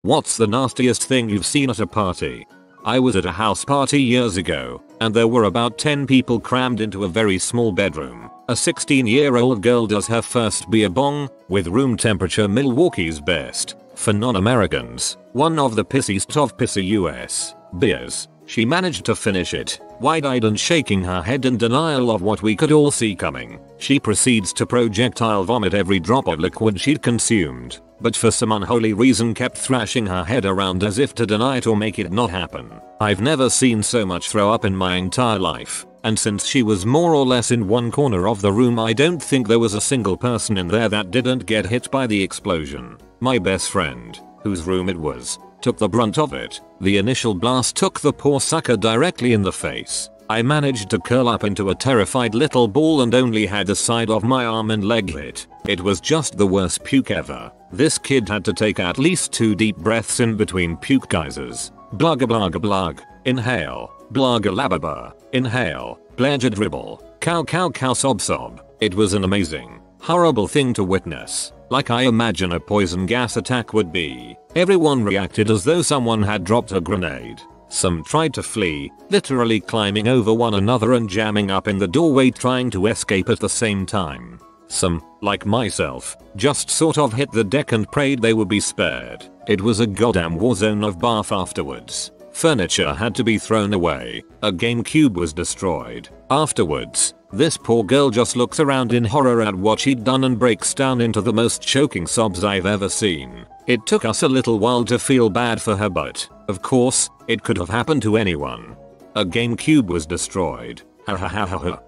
What's the nastiest thing you've seen at a party? I was at a house party years ago, and there were about 10 people crammed into a very small bedroom. A 16-year-old girl does her first beer bong, with room temperature Milwaukee's best, for non-Americans, one of the pissiest of pissy US beers. She managed to finish it, wide-eyed and shaking her head in denial of what we could all see coming. She proceeds to projectile vomit every drop of liquid she'd consumed, but for some unholy reason kept thrashing her head around as if to deny it or make it not happen. I've never seen so much throw up in my entire life, and since she was more or less in one corner of the room, I don't think there was a single person in there that didn't get hit by the explosion. My best friend, whose room it was, took the brunt of it. The initial blast took the poor sucker directly in the face. I managed to curl up into a terrified little ball and only had the side of my arm and leg hit. It was just the worst puke ever. This kid had to take at least 2 deep breaths in between puke geysers. Blugga blugga blug. Inhale. Blugga lababa. Inhale. Bledja dribble. Cow cow cow sob sob. It was an amazing, horrible thing to witness. Like I imagine a poison gas attack would be. Everyone reacted as though someone had dropped a grenade. Some tried to flee, literally climbing over one another and jamming up in the doorway trying to escape at the same time. Some, like myself, just sort of hit the deck and prayed they would be spared. It was a goddamn war zone of barf afterwards. Furniture had to be thrown away. A GameCube was destroyed. Afterwards, this poor girl just looks around in horror at what she'd done and breaks down into the most choking sobs I've ever seen. It took us a little while to feel bad for her, but, of course, it could have happened to anyone. A GameCube was destroyed. Ha ha ha ha ha.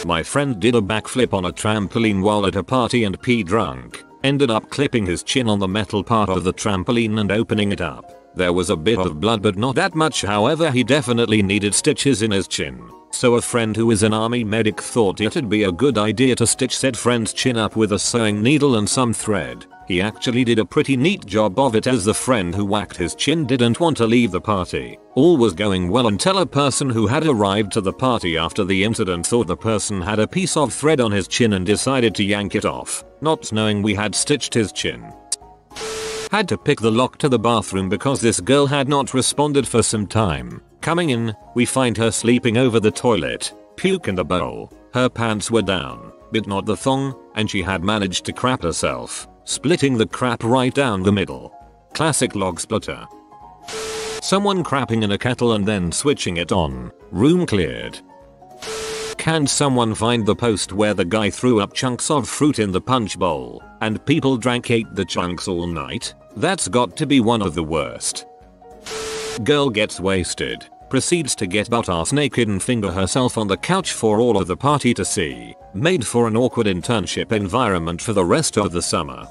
My friend did a backflip on a trampoline while at a party and pee drunk. Ended up clipping his chin on the metal part of the trampoline and opening it up. There was a bit of blood but not that much, however he definitely needed stitches in his chin. So a friend who is an army medic thought it'd be a good idea to stitch said friend's chin up with a sewing needle and some thread. He actually did a pretty neat job of it, as the friend who whacked his chin didn't want to leave the party. All was going well until a person who had arrived to the party after the incident thought the person had a piece of thread on his chin and decided to yank it off, not knowing we had stitched his chin. Had to pick the lock to the bathroom because this girl had not responded for some time. Coming in, we find her sleeping over the toilet, puke in the bowl. Her pants were down, but not the thong, and she had managed to crap herself, splitting the crap right down the middle. Classic log splitter. Someone crapping in a kettle and then switching it on. Room cleared. Can someone find the post where the guy threw up chunks of fruit in the punch bowl, and people ate the chunks all night? That's got to be one of the worst. Girl gets wasted, proceeds to get butt-ass naked and finger herself on the couch for all of the party to see. Made for an awkward internship environment for the rest of the summer.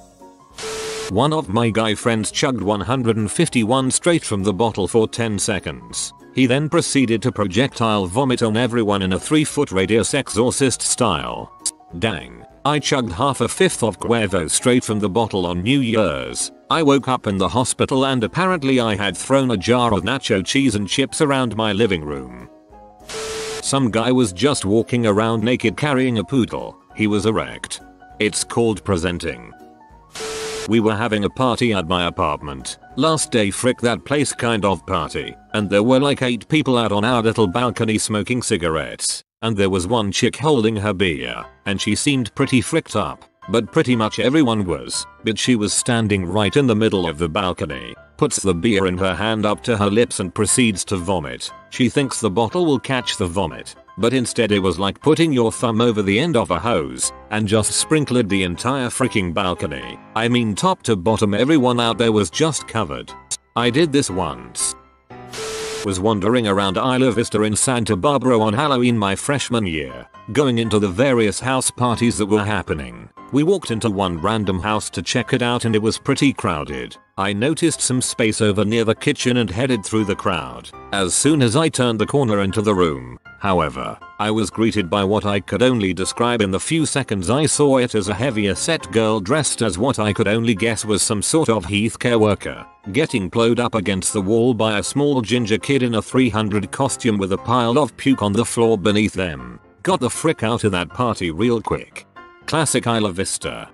One of my guy friends chugged 151 straight from the bottle for 10 seconds. He then proceeded to projectile vomit on everyone in a 3-foot radius exorcist style. Dang. I chugged half a fifth of Cuervo straight from the bottle on New Year's. I woke up in the hospital and apparently I had thrown a jar of nacho cheese and chips around my living room. Some guy was just walking around naked carrying a poodle. He was erect. It's called presenting. We were having a party at my apartment. Last day, frick that place kind of party. And there were like 8 people out on our little balcony smoking cigarettes. And there was one chick holding her beer. And she seemed pretty fricked up. But pretty much everyone was. But she was standing right in the middle of the balcony. Puts the beer in her hand up to her lips and proceeds to vomit. She thinks the bottle will catch the vomit. But instead it was like putting your thumb over the end of a hose and just sprinkled the entire freaking balcony. I mean, top to bottom everyone out there was just covered. I did this once. Was wandering around Isla Vista in Santa Barbara on Halloween my freshman year, going into the various house parties that were happening. We walked into one random house to check it out and it was pretty crowded. I noticed some space over near the kitchen and headed through the crowd. As soon as I turned the corner into the room, however, I was greeted by what I could only describe in the few seconds I saw it as a heavier set girl dressed as what I could only guess was some sort of healthcare worker, getting blowed up against the wall by a small ginger kid in a 300 costume with a pile of puke on the floor beneath them. Got the frick out of that party real quick. Classic Isla Vista.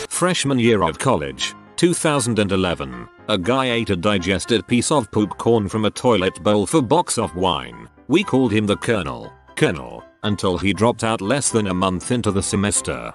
Freshman year of college. 2011. A guy ate a digested piece of poop corn from a toilet bowl for box of wine. We called him the Colonel, until he dropped out less than a month into the semester.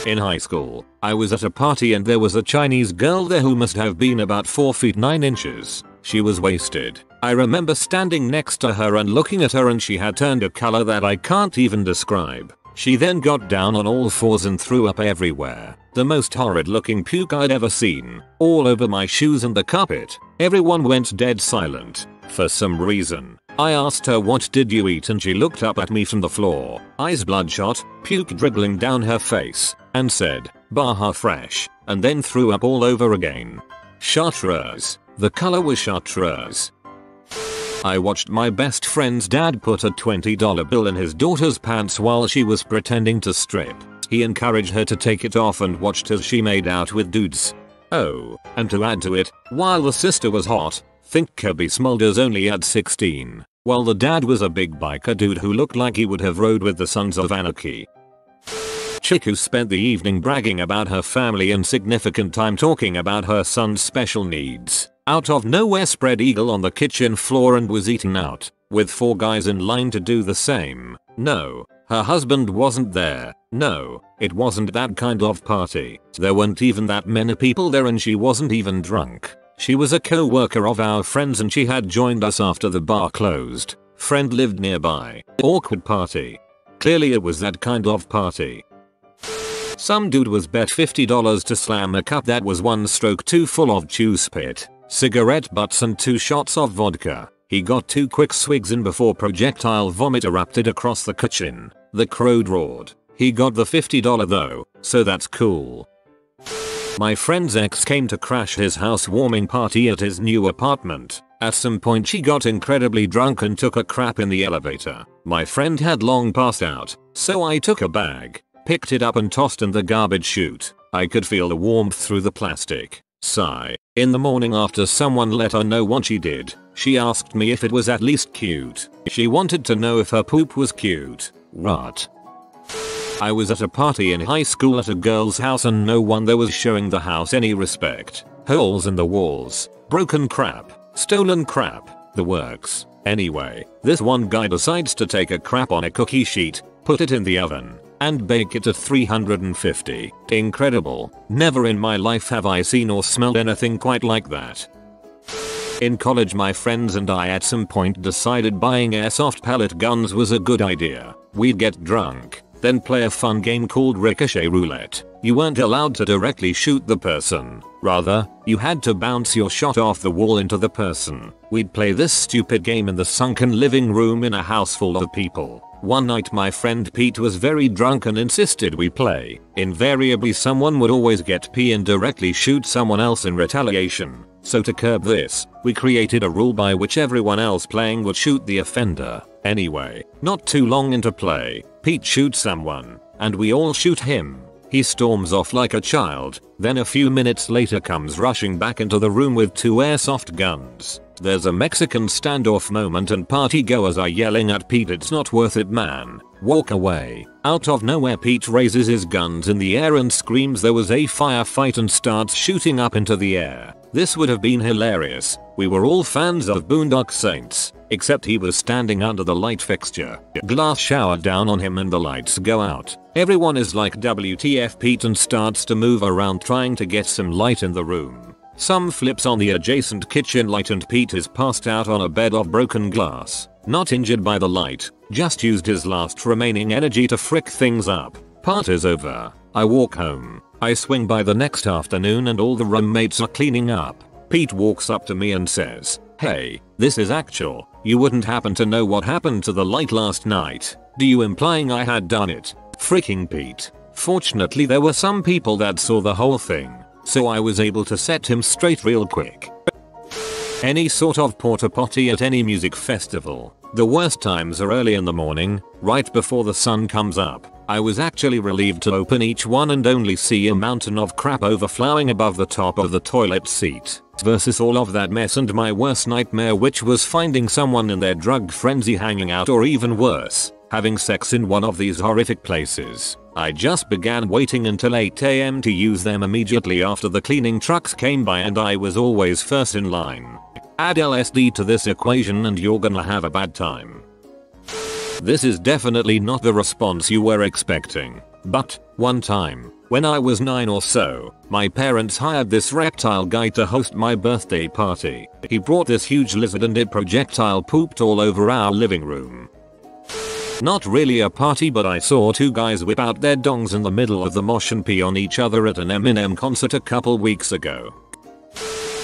In high school, I was at a party and there was a Chinese girl there who must have been about 4 feet 9 inches. She was wasted. I remember standing next to her and looking at her, and she had turned a color that I can't even describe. She then got down on all fours and threw up everywhere. The most horrid looking puke I'd ever seen. All over my shoes and the carpet. Everyone went dead silent. For some reason, I asked her, "What did you eat?" and she looked up at me from the floor, eyes bloodshot, puke dribbling down her face, and said, "Baja fresh," and then threw up all over again. Chartreuse. The color was chartreuse. I watched my best friend's dad put a $20 bill in his daughter's pants while she was pretending to strip. He encouraged her to take it off and watched as she made out with dudes. Oh, and to add to it, while the sister was hot, think Kirby Smulders only at 16, while the dad was a big biker dude who looked like he would have rode with the Sons of Anarchy. Chick who spent the evening bragging about her family and significant time talking about her son's special needs. Out of nowhere spread eagle on the kitchen floor and was eaten out, with 4 guys in line to do the same. No, her husband wasn't there. No, it wasn't that kind of party. There weren't even that many people there and she wasn't even drunk. She was a co-worker of our friends and she had joined us after the bar closed. Friend lived nearby. Awkward party. Clearly it was that kind of party. Some dude was bet $50 to slam a cup that was 1 stroke too full of chew spit, cigarette butts and 2 shots of vodka. He got 2 quick swigs in before projectile vomit erupted across the kitchen. The crowd roared. He got the $50 though, so that's cool. My friend's ex came to crash his housewarming party at his new apartment. At some point she got incredibly drunk and took a crap in the elevator. My friend had long passed out, so I took a bag, picked it up and tossed in the garbage chute. I could feel the warmth through the plastic. Sigh. In the morning after someone let her know what she did, she asked me if it was at least cute. She wanted to know if her poop was cute. What? I was at a party in high school at a girl's house and no one there was showing the house any respect. Holes in the walls, broken crap, stolen crap, the works. Anyway, this one guy decides to take a crap on a cookie sheet, put it in the oven, and bake it at 350. Incredible. Never in my life have I seen or smelled anything quite like that. In college my friends and I at some point decided buying airsoft pellet guns was a good idea. We'd get drunk, then play a fun game called Ricochet Roulette. You weren't allowed to directly shoot the person. Rather, you had to bounce your shot off the wall into the person. We'd play this stupid game in the sunken living room in a house full of people. One night my friend Pete was very drunk and insisted we play. Invariably someone would always get pee and directly shoot someone else in retaliation. So to curb this, we created a rule by which everyone else playing would shoot the offender. Anyway, not too long into play, Pete shoots someone, and we all shoot him. He storms off like a child, then a few minutes later comes rushing back into the room with 2 airsoft guns. There's a Mexican standoff moment and partygoers are yelling at Pete, "It's not worth it, man. Walk away." Out of nowhere Pete raises his guns in the air and screams there was a firefight and starts shooting up into the air. This would have been hilarious. We were all fans of Boondock Saints, except he was standing under the light fixture. Glass shower down on him and the lights go out. Everyone is like, "WTF Pete," and starts to move around trying to get some light in the room. Some flips on the adjacent kitchen light and Pete is passed out on a bed of broken glass. Not injured by the light, just used his last remaining energy to frick things up. Party's over. I walk home. I swing by the next afternoon and all the roommates are cleaning up. Pete walks up to me and says, "Hey, this is actual. You wouldn't happen to know what happened to the light last night, do you?" Implying I had done it. Freaking Pete. Fortunately there were some people that saw the whole thing, so I was able to set him straight real quick. Any sort of porta potty at any music festival. The worst times are early in the morning, right before the sun comes up. I was actually relieved to open each one and only see a mountain of crap overflowing above the top of the toilet seat. Versus all of that mess and my worst nightmare, which was finding someone in their drug frenzy hanging out, or even worse, having sex in one of these horrific places. I just began waiting until 8 AM to use them immediately after the cleaning trucks came by, and I was always first in line. Add LSD to this equation and you're gonna have a bad time. This is definitely not the response you were expecting. But, one time, when I was 9 or so, my parents hired this reptile guy to host my birthday party. He brought this huge lizard and it projectile pooped all over our living room. Not really a party, but I saw two guys whip out their dongs in the middle of the mosh and pee on each other at an Eminem concert a couple weeks ago.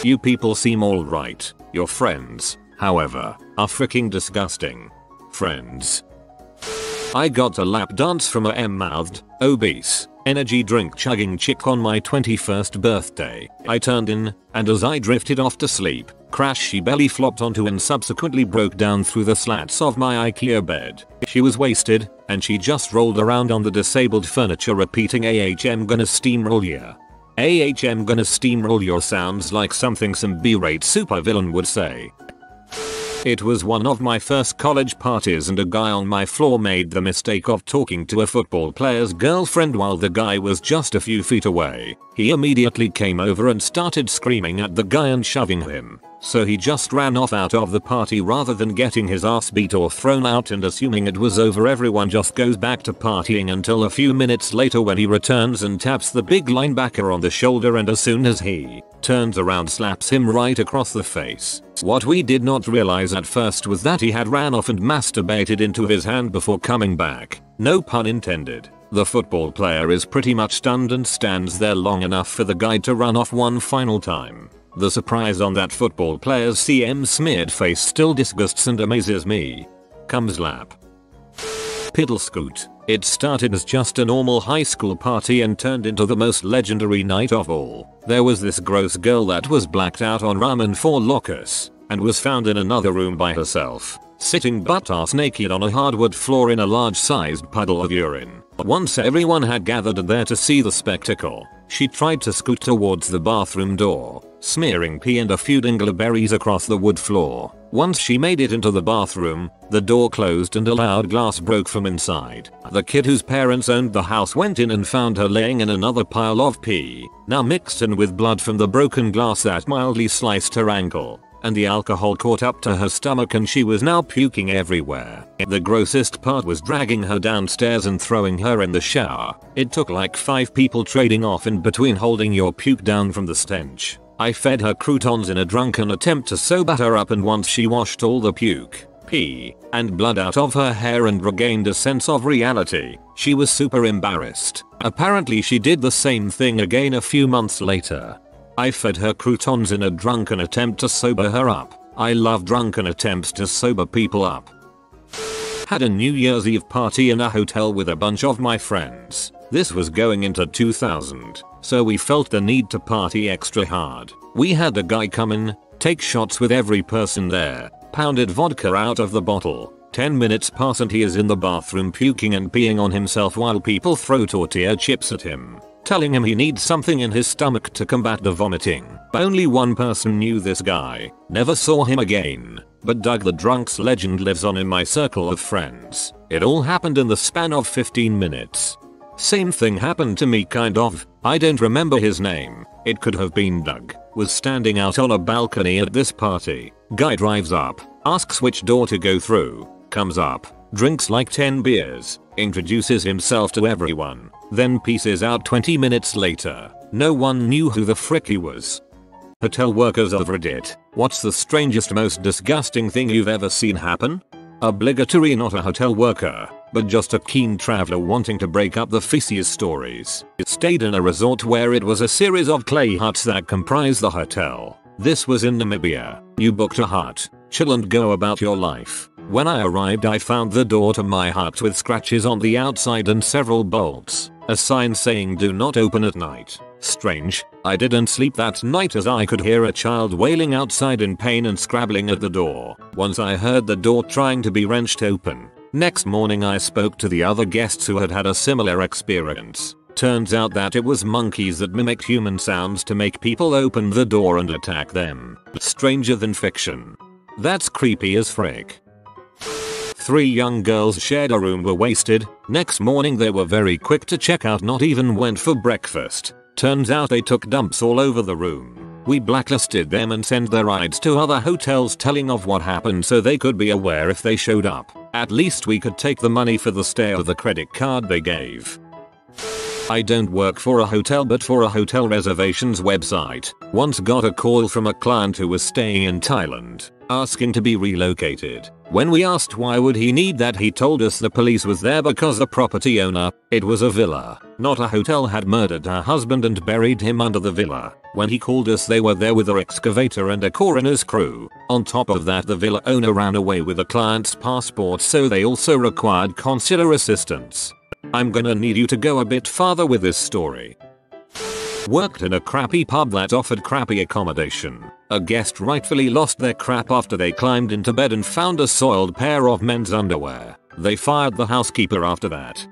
You people seem alright. Your friends, however, are freaking disgusting. Friends. I got a lap dance from a M-mouthed, obese, energy drink chugging chick on my 21st birthday. I turned in, and as I drifted off to sleep, crash she belly flopped onto and subsequently broke down through the slats of my IKEA bed. She was wasted, and she just rolled around on the disabled furniture repeating AHM gonna steamroll ya. AHM gonna steamroll your sounds like something some B-rate supervillain would say. It was one of my first college parties and a guy on my floor made the mistake of talking to a football player's girlfriend while the guy was just a few feet away. He immediately came over and started screaming at the guy and shoving him. So he just ran off out of the party rather than getting his ass beat or thrown out, and assuming it was over everyone just goes back to partying until a few minutes later when he returns and taps the big linebacker on the shoulder, and as soon as he turns around slaps him right across the face. What we did not realize at first was that he had ran off and masturbated into his hand before coming back. No pun intended. The football player is pretty much stunned and stands there long enough for the guy to run off one final time. The surprise on that football player's CM smeared face still disgusts and amazes me. Comes lap. Piddle scoot. It started as just a normal high school party and turned into the most legendary night of all. There was this gross girl that was blacked out on rum and 4 lockers, and was found in another room by herself, sitting butt-ass naked on a hardwood floor in a large-sized puddle of urine. Once everyone had gathered there to see the spectacle, she tried to scoot towards the bathroom door, smearing pee and a few dingleberries across the wood floor. Once she made it into the bathroom, the door closed and a loud glass broke from inside. The kid whose parents owned the house went in and found her laying in another pile of pee, now mixed in with blood from the broken glass that mildly sliced her ankle, and the alcohol caught up to her stomach and she was now puking everywhere. The grossest part was dragging her downstairs and throwing her in the shower. It took like 5 people trading off in between holding your puke down from the stench. I fed her croutons in a drunken attempt to sober her up, and once she washed all the puke, pee, and blood out of her hair and regained a sense of reality, she was super embarrassed. Apparently she did the same thing again a few months later. I fed her croutons in a drunken attempt to sober her up. I love drunken attempts to sober people up. Had a New Year's Eve party in a hotel with a bunch of my friends. This was going into 2000, so we felt the need to party extra hard. We had a guy come in, take shots with every person there, pounded vodka out of the bottle. 10 minutes pass and he is in the bathroom puking and peeing on himself while people throw tortilla chips at him, telling him he needs something in his stomach to combat the vomiting. Only one person knew this guy, never saw him again, but Doug the Drunk's legend lives on in my circle of friends. It all happened in the span of 15 minutes. Same thing happened to me kind of. I don't remember his name. It could have been Doug. Was standing out on a balcony at this party. Guy drives up, asks which door to go through, comes up, drinks like 10 beers, introduces himself to everyone, then pieces out 20 minutes later. No one knew who the frick he was. Hotel workers of Reddit, what's the strangest, most disgusting thing you've ever seen happen? Obligatory not a hotel worker, but just a keen traveler wanting to break up the feces stories. Stayed in a resort where it was a series of clay huts that comprised the hotel. This was in Namibia. You booked a hut, chill and go about your life. When I arrived I found the door to my hut with scratches on the outside and several bolts. A sign saying do not open at night. Strange, I didn't sleep that night as I could hear a child wailing outside in pain and scrabbling at the door. Once I heard the door trying to be wrenched open. Next morning I spoke to the other guests who had had a similar experience. Turns out that it was monkeys that mimicked human sounds to make people open the door and attack them. Stranger than fiction. That's creepy as frick. 3 young girls shared a room were wasted. Next morning they were very quick to check out, not even went for breakfast. Turns out they took dumps all over the room. We blacklisted them and sent their rides to other hotels telling of what happened so they could be aware if they showed up. At least we could take the money for the stay or the credit card they gave. I don't work for a hotel but for a hotel reservations website. Once got a call from a client who was staying in Thailand, asking to be relocated. When we asked why would he need that, he told us the police was there because the property owner, it was a villa, not a hotel, had murdered her husband and buried him under the villa. When he called us they were there with an excavator and a coroner's crew. On top of that, the villa owner ran away with the client's passport, so they also required consular assistance. I'm gonna need you to go a bit farther with this story. Worked in a crappy pub that offered crappy accommodation. A guest rightfully lost their crap after they climbed into bed and found a soiled pair of men's underwear. They fired the housekeeper after that.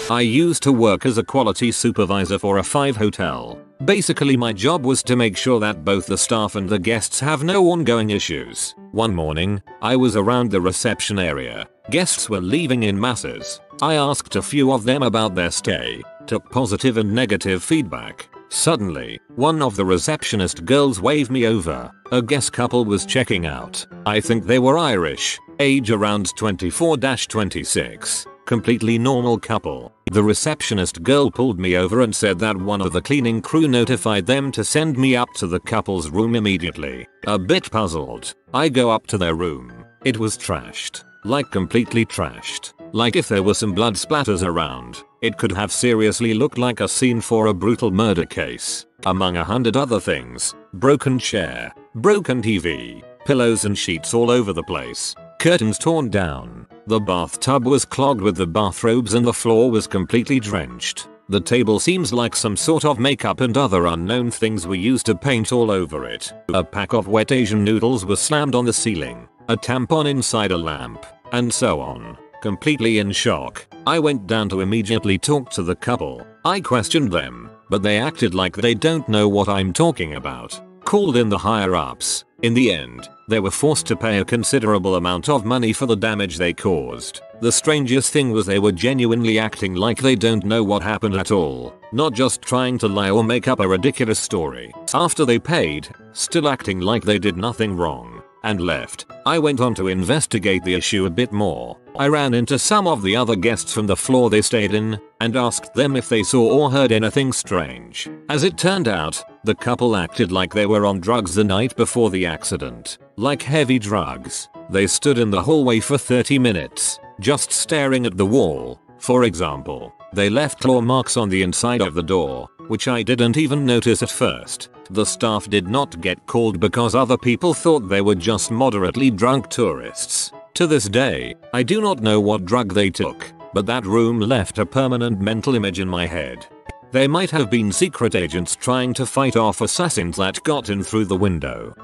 I used to work as a quality supervisor for a 5 hotel. Basically my job was to make sure that both the staff and the guests have no ongoing issues. One morning, I was around the reception area. Guests were leaving in masses. I asked a few of them about their stay, took positive and negative feedback. Suddenly, one of the receptionist girls waved me over. A guest couple was checking out. I think they were Irish, age around 24-26. Completely normal couple. The receptionist girl pulled me over and said that one of the cleaning crew notified them to send me up to the couple's room immediately. A bit puzzled, I go up to their room. It was trashed. Like completely trashed. Like if there were some blood splatters around, it could have seriously looked like a scene for a brutal murder case. Among 100 other things. Broken chair, broken TV, pillows and sheets all over the place. Curtains torn down. The bathtub was clogged with the bathrobes and the floor was completely drenched. The table seems like some sort of makeup and other unknown things were used to paint all over it. A pack of wet Asian noodles was slammed on the ceiling. A tampon inside a lamp. And so on. Completely in shock, I went down to immediately talk to the couple. I questioned them, but they acted like they don't know what I'm talking about. Called in the higher ups. In the end, they were forced to pay a considerable amount of money for the damage they caused. The strangest thing was they were genuinely acting like they don't know what happened at all, not just trying to lie or make up a ridiculous story. After they paid, still acting like they did nothing wrong, and left. I went on to investigate the issue a bit more. I ran into some of the other guests from the floor they stayed in, and asked them if they saw or heard anything strange. As it turned out, the couple acted like they were on drugs the night before the accident. Like heavy drugs. They stood in the hallway for 30 minutes, just staring at the wall. For example, they left claw marks on the inside of the door, which I didn't even notice at first. The staff did not get called because other people thought they were just moderately drunk tourists. To this day, I do not know what drug they took, but that room left a permanent mental image in my head. They might have been secret agents trying to fight off assassins that got in through the window.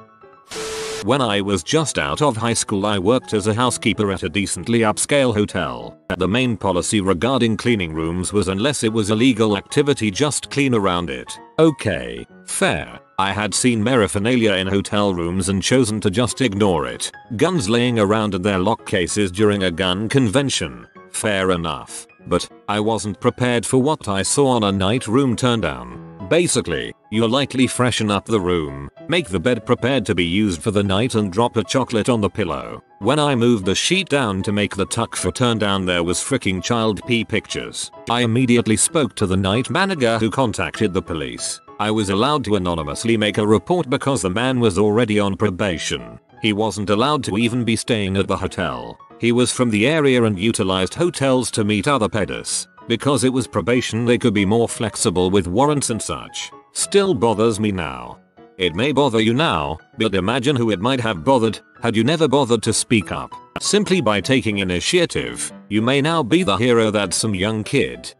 When I was just out of high school, I worked as a housekeeper at a decently upscale hotel. The main policy regarding cleaning rooms was unless it was illegal activity, just clean around it. Okay, fair. I had seen paraphernalia in hotel rooms and chosen to just ignore it. Guns laying around in their lock cases during a gun convention. Fair enough. But I wasn't prepared for what I saw on a night room turndown. Basically, you lightly freshen up the room, make the bed prepared to be used for the night, and drop a chocolate on the pillow. When I moved the sheet down to make the tuck for turndown, there was freaking child pee pictures. I immediately spoke to the night manager, who contacted the police. I was allowed to anonymously make a report because the man was already on probation. He wasn't allowed to even be staying at the hotel. He was from the area and utilized hotels to meet other pedos. Because it was probation, they could be more flexible with warrants and such. Still bothers me now. It may bother you now, but imagine who it might have bothered had you never bothered to speak up. Simply by taking initiative, you may now be the hero that some young kid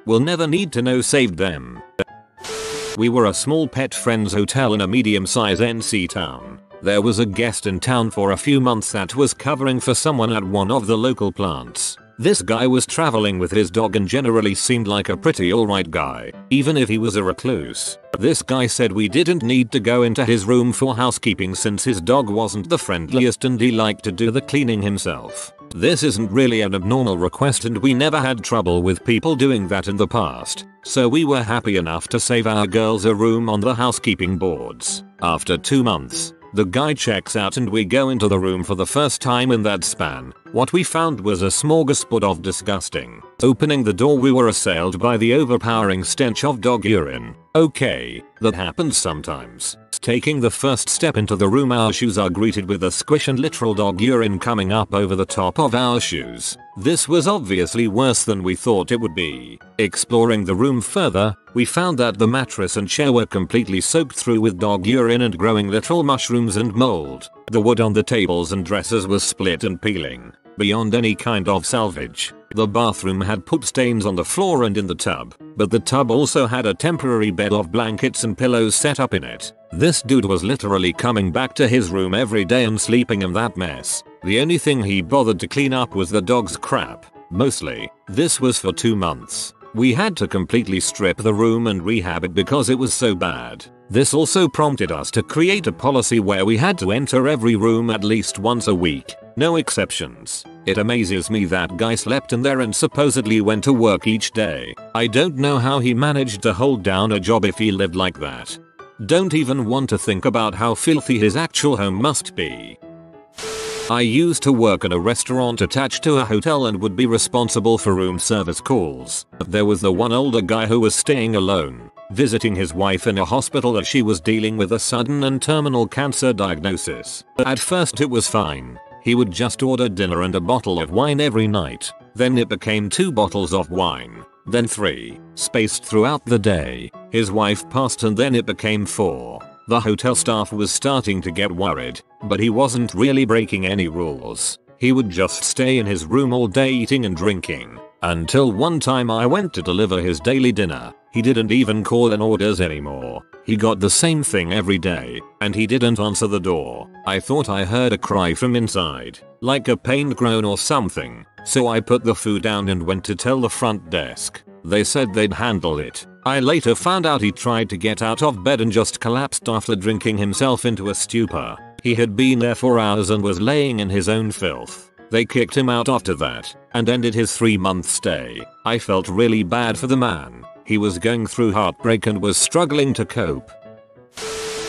will never need to know saved them. We were a small pet friends hotel in a medium-sized NC town. There was a guest in town for a few months that was covering for someone at one of the local plants. This guy was traveling with his dog and generally seemed like a pretty alright guy, even if he was a recluse. This guy said we didn't need to go into his room for housekeeping since his dog wasn't the friendliest and he liked to do the cleaning himself. This isn't really an abnormal request and we never had trouble with people doing that in the past, so we were happy enough to save our girls a room on the housekeeping boards. After 2 months, the guy checks out and we go into the room for the first time in that span. What we found was a smorgasbord of disgusting. Opening the door we were assailed by the overpowering stench of dog urine. Okay, that happens sometimes. Taking the first step into the room, our shoes are greeted with a squish and literal dog urine coming up over the top of our shoes. This was obviously worse than we thought it would be. Exploring the room further, we found that the mattress and chair were completely soaked through with dog urine and growing literal mushrooms and mold. The wood on the tables and dressers was split and peeling. Beyond any kind of salvage. The bathroom had poop stains on the floor and in the tub, but the tub also had a temporary bed of blankets and pillows set up in it. This dude was literally coming back to his room every day and sleeping in that mess. The only thing he bothered to clean up was the dog's crap. Mostly. This was for 2 months. We had to completely strip the room and rehab it because it was so bad. This also prompted us to create a policy where we had to enter every room at least once a week. No exceptions. It amazes me that guy slept in there and supposedly went to work each day. I don't know how he managed to hold down a job if he lived like that. Don't even want to think about how filthy his actual home must be. I used to work at a restaurant attached to a hotel and would be responsible for room service calls. There was the one older guy who was staying alone, visiting his wife in a hospital as she was dealing with a sudden and terminal cancer diagnosis. At first it was fine. He would just order dinner and a bottle of wine every night. Then it became 2 bottles of wine. Then 3, spaced throughout the day. His wife passed and then it became 4. The hotel staff was starting to get worried, but he wasn't really breaking any rules. He would just stay in his room all day eating and drinking. Until one time I went to deliver his daily dinner. He didn't even call in orders anymore. He got the same thing every day, and he didn't answer the door. I thought I heard a cry from inside, like a pained groan or something, so I put the food down and went to tell the front desk. They said they'd handle it. I later found out he tried to get out of bed and just collapsed after drinking himself into a stupor. He had been there for hours and was laying in his own filth. They kicked him out after that, and ended his 3-month stay. I felt really bad for the man. He was going through heartbreak and was struggling to cope.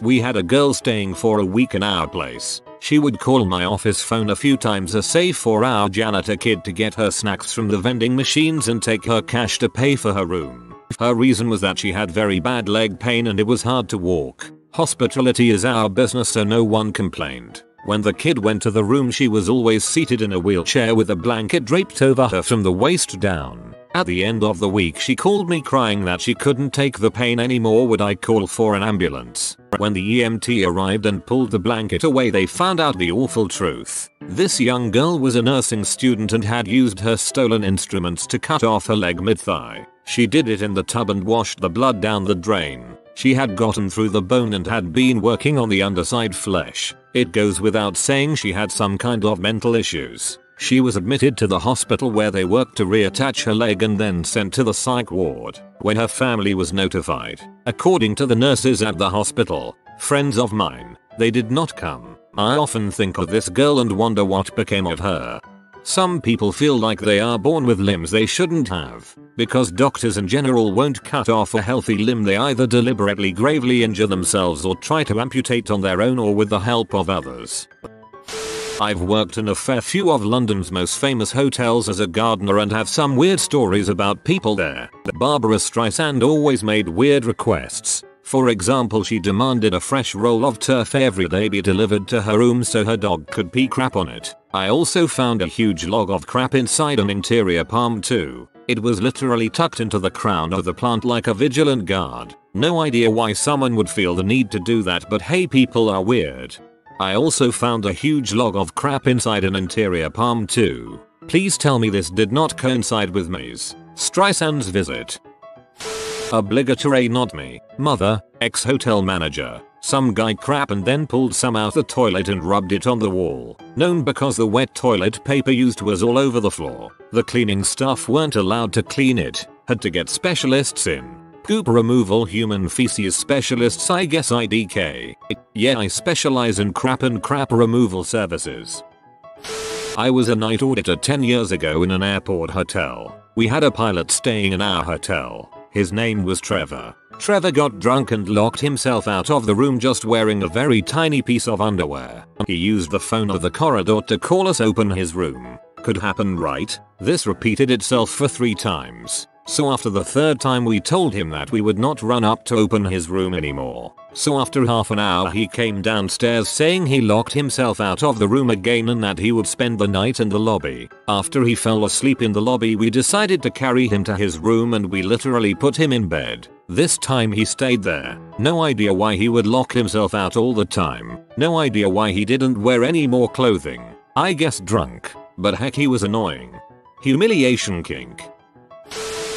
We had a girl staying for a week in our place. She would call my office phone a few times a save for our janitor kid to get her snacks from the vending machines and take her cash to pay for her room. Her reason was that she had very bad leg pain and it was hard to walk. Hospitality is our business, so no one complained. When the kid went to the room, she was always seated in a wheelchair with a blanket draped over her from the waist down. At the end of the week she called me crying that she couldn't take the pain anymore. Would I call for an ambulance? When the EMT arrived and pulled the blanket away, they found out the awful truth. This young girl was a nursing student and had used her stolen instruments to cut off her leg mid-thigh. She did it in the tub and washed the blood down the drain. She had gotten through the bone and had been working on the underside flesh. It goes without saying she had some kind of mental issues. She was admitted to the hospital where they worked to reattach her leg and then sent to the psych ward, when her family was notified. According to the nurses at the hospital, friends of mine, they did not come. I often think of this girl and wonder what became of her. Some people feel like they are born with limbs they shouldn't have. Because doctors in general won't cut off a healthy limb, they either deliberately gravely injure themselves or try to amputate on their own or with the help of others. I've worked in a fair few of London's most famous hotels as a gardener and have some weird stories about people there. Barbara Streisand always made weird requests. For example, she demanded a fresh roll of turf every day be delivered to her room so her dog could pee crap on it. I also found a huge log of crap inside an interior palm too. It was literally tucked into the crown of the plant like a vigilant guard. No idea why someone would feel the need to do that, but hey, people are weird. I also found a huge log of crap inside an interior palm too. Please tell me this did not coincide with Ms. Streisand's visit. Obligatory not me, mother, ex-hotel manager. Some guy crap and then pulled some out the toilet and rubbed it on the wall. Known because the wet toilet paper used was all over the floor. The cleaning staff weren't allowed to clean it. Had to get specialists in. Poop removal, human feces specialists, I guess IDK. Yeah, I specialize in crap and crap removal services. I was a night auditor 10 years ago in an airport hotel. We had a pilot staying in our hotel. His name was Trevor. Trevor got drunk and locked himself out of the room just wearing a very tiny piece of underwear. He used the phone of the corridor to call us open his room. Could happen, right? This repeated itself for 3 times. So after the 3rd time we told him that we would not run up to open his room anymore. So after half an hour he came downstairs saying he locked himself out of the room again and that he would spend the night in the lobby. After he fell asleep in the lobby we decided to carry him to his room and we literally put him in bed. This time he stayed there. No idea why he would lock himself out all the time. No idea why he didn't wear any more clothing. I guess drunk. But heck, he was annoying. Humiliation kink.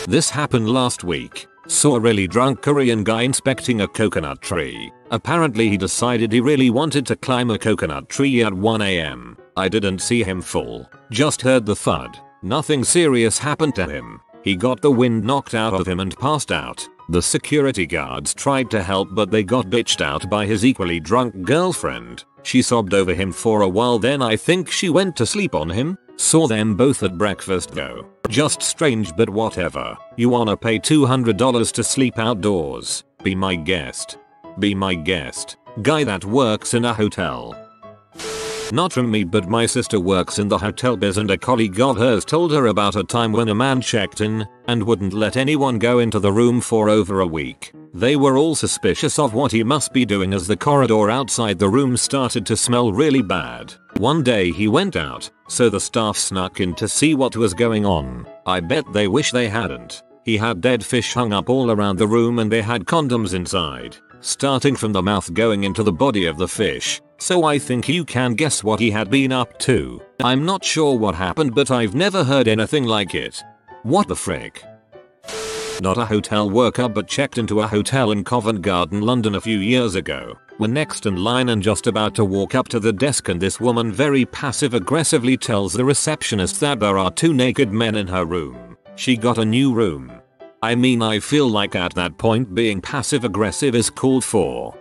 This happened last week. Saw a really drunk Korean guy inspecting a coconut tree. Apparently he decided he really wanted to climb a coconut tree at 1 AM. I didn't see him fall. Just heard the thud. Nothing serious happened to him. He got the wind knocked out of him and passed out. The security guards tried to help but they got bitched out by his equally drunk girlfriend. She sobbed over him for a while, then I think she went to sleep on him. Saw them both at breakfast though. Just strange, but whatever. You wanna pay $200 to sleep outdoors? Be my guest. Be my guest. Guy that works in a hotel. Not from me, but my sister works in the hotel biz and a colleague of hers told her about a time when a man checked in and wouldn't let anyone go into the room for over a week. They were all suspicious of what he must be doing as the corridor outside the room started to smell really bad. One day he went out, so the staff snuck in to see what was going on. I bet they wish they hadn't. He had dead fish hung up all around the room and they had condoms inside, starting from the mouth going into the body of the fish. So I think you can guess what he had been up to. I'm not sure what happened, but I've never heard anything like it. What the frick? Not a hotel worker, but checked into a hotel in Covent Garden, London a few years ago. We're next in line and just about to walk up to the desk and this woman very passive aggressively tells the receptionist that there are 2 naked men in her room. She got a new room. I mean, I feel like at that point being passive aggressive is called for.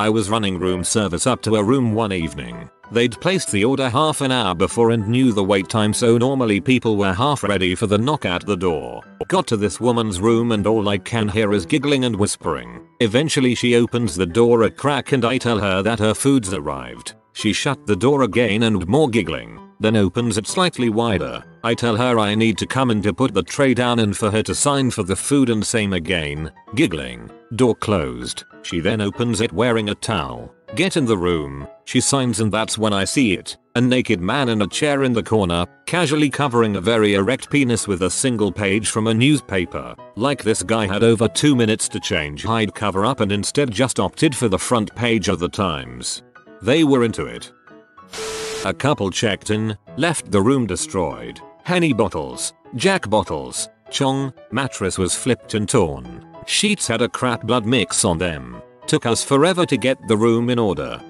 I was running room service up to a room one evening. They'd placed the order half an hour before and knew the wait time, so normally people were half ready for the knock at the door. Got to this woman's room and all I can hear is giggling and whispering. Eventually she opens the door a crack and I tell her that her food's arrived. She shut the door again and more giggling, then opens it slightly wider. I tell her I need to come in to put the tray down and for her to sign for the food and same again, giggling. Door closed. She then opens it wearing a towel. Get in the room. She signs and that's when I see it. A naked man in a chair in the corner, casually covering a very erect penis with a single page from a newspaper. Like this guy had over 2 minutes to change, hide, cover up and instead just opted for the front page of the Times. They were into it. A couple checked in, left the room destroyed. Henny bottles, Jack bottles, Chong, mattress was flipped and torn. Sheets had a crap blood mix on them. Took us forever to get the room in order.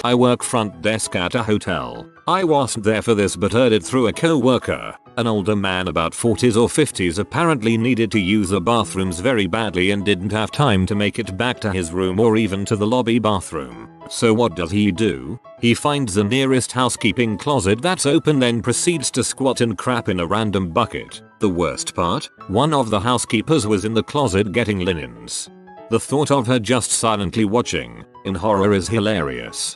I work front desk at a hotel. I wasn't there for this but heard it through a co-worker. An older man about 40s or 50s apparently needed to use the bathrooms very badly and didn't have time to make it back to his room or even to the lobby bathroom. So what does he do? He finds the nearest housekeeping closet that's open, then proceeds to squat and crap in a random bucket. The worst part? One of the housekeepers was in the closet getting linens. The thought of her just silently watching in horror is hilarious.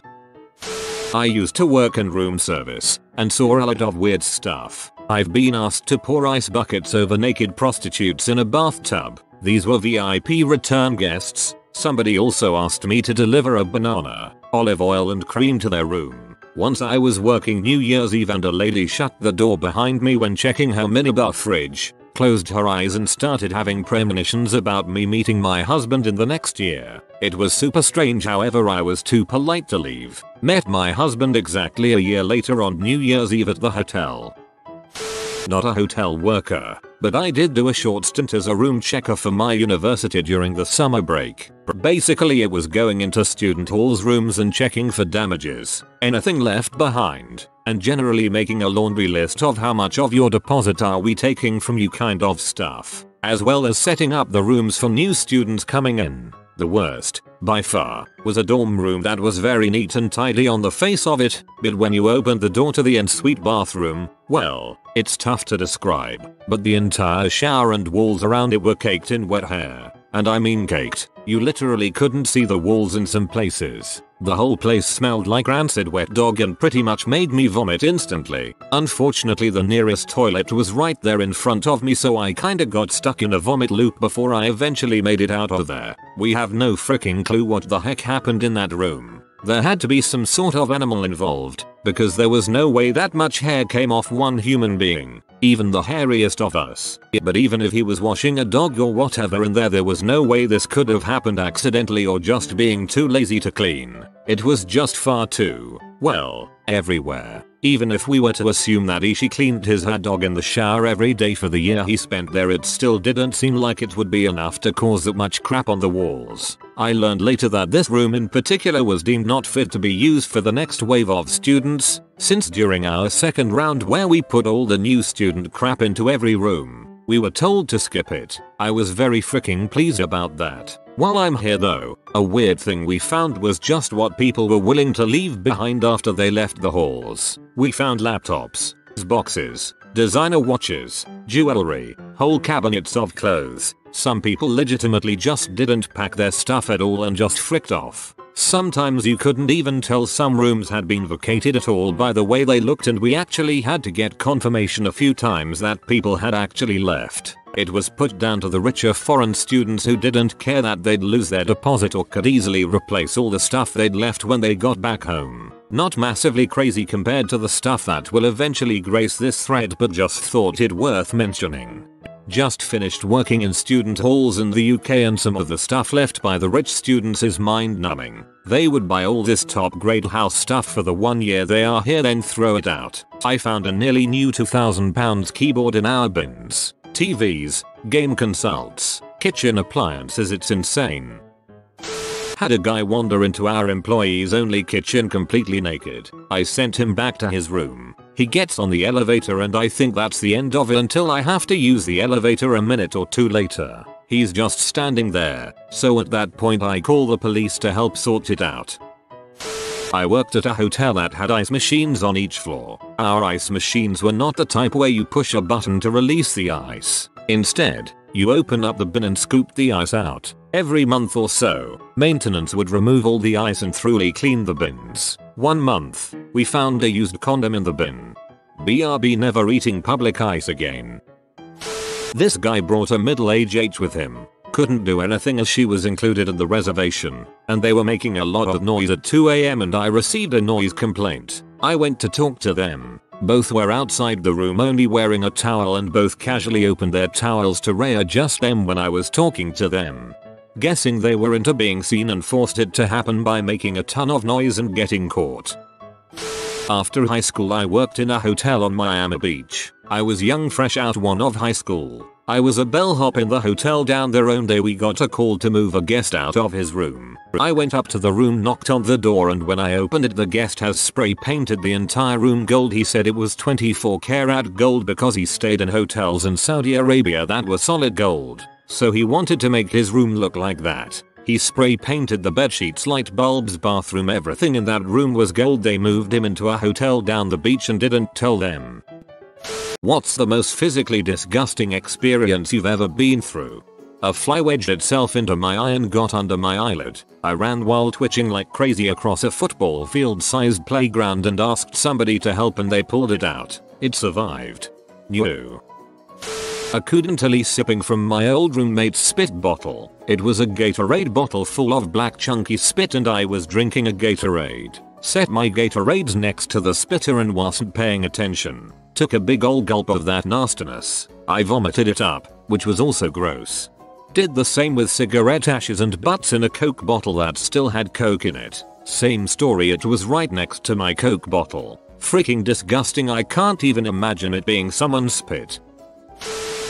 I used to work in room service and saw a lot of weird stuff. I've been asked to pour ice buckets over naked prostitutes in a bathtub. These were VIP return guests. Somebody also asked me to deliver a banana, olive oil and cream to their room. Once I was working New Year's Eve and a lady shut the door behind me when checking her minibar fridge, closed her eyes and started having premonitions about me meeting my husband in the next year. It was super strange, however I was too polite to leave. Met my husband exactly a year later on New Year's Eve at the hotel. Not a hotel worker, but I did do a short stint as a room checker for my university during the summer break. Basically it was going into student halls' rooms and checking for damages, anything left behind, and generally making a laundry list of how much of your deposit are we taking from you kind of stuff, as well as setting up the rooms for new students coming in. The worst, by far, was a dorm room that was very neat and tidy on the face of it, but when you opened the door to the ensuite bathroom, well, it's tough to describe, but the entire shower and walls around it were caked in wet hair. And I mean caked, you literally couldn't see the walls in some places. The whole place smelled like rancid wet dog and pretty much made me vomit instantly. Unfortunately the nearest toilet was right there in front of me, so I kinda got stuck in a vomit loop before I eventually made it out of there. We have no freaking clue what the heck happened in that room. There had to be some sort of animal involved, because there was no way that much hair came off one human being, even the hairiest of us. But even if he was washing a dog or whatever in there was no way this could have happened accidentally or just being too lazy to clean. It was just far too, well, everywhere. Even if we were to assume that Ishi cleaned his hot dog in the shower every day for the year he spent there, it still didn't seem like it would be enough to cause that much crap on the walls. I learned later that this room in particular was deemed not fit to be used for the next wave of students, since during our second round where we put all the new student crap into every room, we were told to skip it. I was very freaking pleased about that. While I'm here though, a weird thing we found was just what people were willing to leave behind after they left the halls. We found laptops, boxes, designer watches, jewelry, whole cabinets of clothes. Some people legitimately just didn't pack their stuff at all and just fricked off. Sometimes you couldn't even tell some rooms had been vacated at all by the way they looked, and we actually had to get confirmation a few times that people had actually left. It was put down to the richer foreign students who didn't care that they'd lose their deposit or could easily replace all the stuff they'd left when they got back home. Not massively crazy compared to the stuff that will eventually grace this thread, but just thought it worth mentioning. Just finished working in student halls in the UK, and some of the stuff left by the rich students is mind-numbing. They would buy all this top-grade house stuff for the 1 year they are here, then throw it out. I found a nearly new £2,000 keyboard in our bins. TVs, game consoles, kitchen appliances, it's insane. Had a guy wander into our employees only kitchen completely naked. I sent him back to his room. He gets on the elevator and I think that's the end of it until I have to use the elevator a minute or two later. He's just standing there, so at that point I call the police to help sort it out. I worked at a hotel that had ice machines on each floor. Our ice machines were not the type where you push a button to release the ice. Instead, you open up the bin and scoop the ice out. Every month or so, maintenance would remove all the ice and thoroughly clean the bins. 1 month, we found a used condom in the bin. BRB, never eating public ice again. This guy brought a middle-aged H with him. Couldn't do anything as she was included in the reservation, and they were making a lot of noise at 2 AM and I received a noise complaint. I went to talk to them. Both were outside the room only wearing a towel, and both casually opened their towels to readjust them when I was talking to them. Guessing they were into being seen and forced it to happen by making a ton of noise and getting caught. After high school I worked in a hotel on Miami Beach. I was young, fresh out of high school. I was a bellhop in the hotel down there. One day we got a call to move a guest out of his room. I went up to the room, knocked on the door, and when I opened it the guest has spray painted the entire room gold. He said it was 24 karat gold because he stayed in hotels in Saudi Arabia that were solid gold. So he wanted to make his room look like that. He spray painted the bedsheets, light bulbs, bathroom, everything in that room was gold. They moved him into a hotel down the beach and didn't tell them. What's the most physically disgusting experience you've ever been through? A fly wedged itself into my eye and got under my eyelid. I ran while twitching like crazy across a football field-sized playground and asked somebody to help and they pulled it out. It survived. New. Accidentally sipping from my old roommate's spit bottle. It was a Gatorade bottle full of black chunky spit and I was drinking a Gatorade. Set my Gatorades next to the spitter and wasn't paying attention. Took a big ol' gulp of that nastiness. I vomited it up, which was also gross. Did the same with cigarette ashes and butts in a Coke bottle that still had Coke in it. Same story, it was right next to my Coke bottle. Freaking disgusting. I can't even imagine it being someone's spit.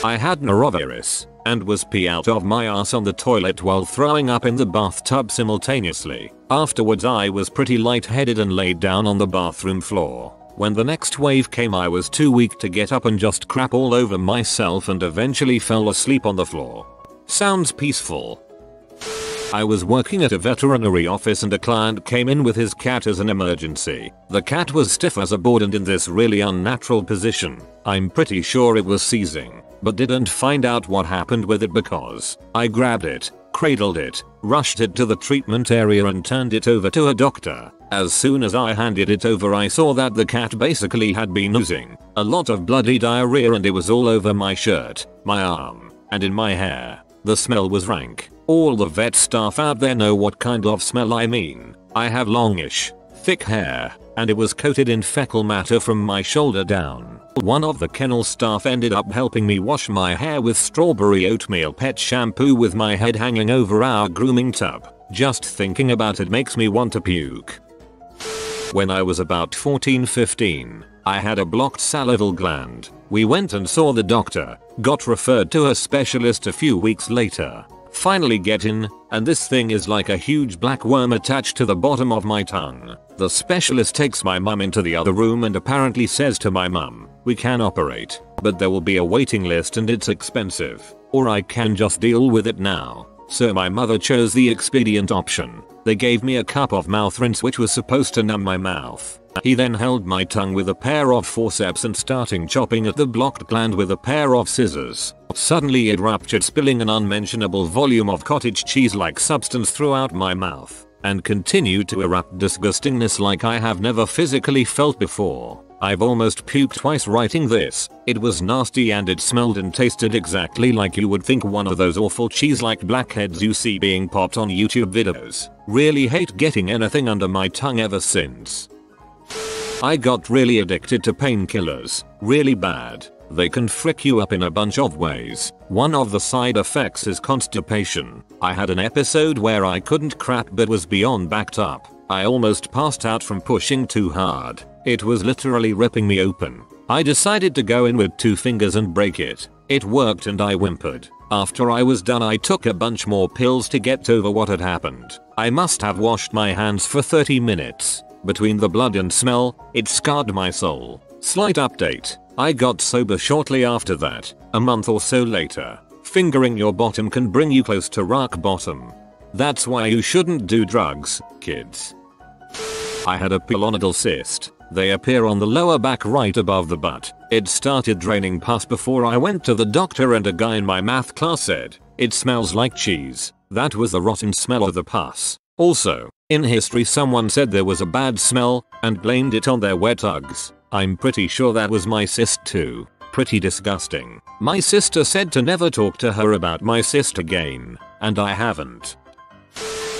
I had norovirus and was pee out of my ass on the toilet while throwing up in the bathtub simultaneously. Afterwards I was pretty lightheaded and laid down on the bathroom floor. When the next wave came I was too weak to get up and just crap all over myself and eventually fell asleep on the floor. Sounds peaceful. I was working at a veterinary office and a client came in with his cat as an emergency. The cat was stiff as a board and in this really unnatural position. I'm pretty sure it was seizing, but didn't find out what happened with it because I grabbed it, cradled it, rushed it to the treatment area and turned it over to a doctor. As soon as I handed it over I saw that the cat basically had been oozing a lot of bloody diarrhea and it was all over my shirt, my arm, and in my hair. The smell was rank. All the vet staff out there know what kind of smell I mean. I have longish, thick hair, and it was coated in fecal matter from my shoulder down. One of the kennel staff ended up helping me wash my hair with strawberry oatmeal pet shampoo with my head hanging over our grooming tub. Just thinking about it makes me want to puke. When I was about 14-15, I had a blocked salival gland. We went and saw the doctor, got referred to a specialist a few weeks later. Finally get in, and this thing is like a huge black worm attached to the bottom of my tongue. The specialist takes my mum into the other room and apparently says to my mum, "We can operate, but there will be a waiting list and it's expensive, or I can just deal with it now." So my mother chose the expedient option. They gave me a cup of mouth rinse which was supposed to numb my mouth. He then held my tongue with a pair of forceps and starting chopping at the blocked gland with a pair of scissors. Suddenly it ruptured, spilling an unmentionable volume of cottage cheese-like substance throughout my mouth, and continued to erupt disgustingness like I have never physically felt before. I've almost puked twice writing this. It was nasty and it smelled and tasted exactly like you would think one of those awful cheese-like blackheads you see being popped on YouTube videos. Really hate getting anything under my tongue ever since. I got really addicted to painkillers. Really bad. They can frick you up in a bunch of ways. One of the side effects is constipation. I had an episode where I couldn't crap but was beyond backed up. I almost passed out from pushing too hard. It was literally ripping me open. I decided to go in with 2 fingers and break it. It worked and I whimpered. After I was done I took a bunch more pills to get over what had happened. I must have washed my hands for 30 minutes. Between the blood and smell, it scarred my soul. Slight update. I got sober shortly after that. A month or so later. Fingering your bottom can bring you close to rock bottom. That's why you shouldn't do drugs, kids. I had a pilonidal cyst. They appear on the lower back right above the butt. It started draining pus before I went to the doctor and a guy in my math class said, "It smells like cheese." That was the rotten smell of the pus. Also, in history someone said there was a bad smell and blamed it on their wet Uggs. I'm pretty sure that was my cyst too. Pretty disgusting. My sister said to never talk to her about my cyst again, and I haven't.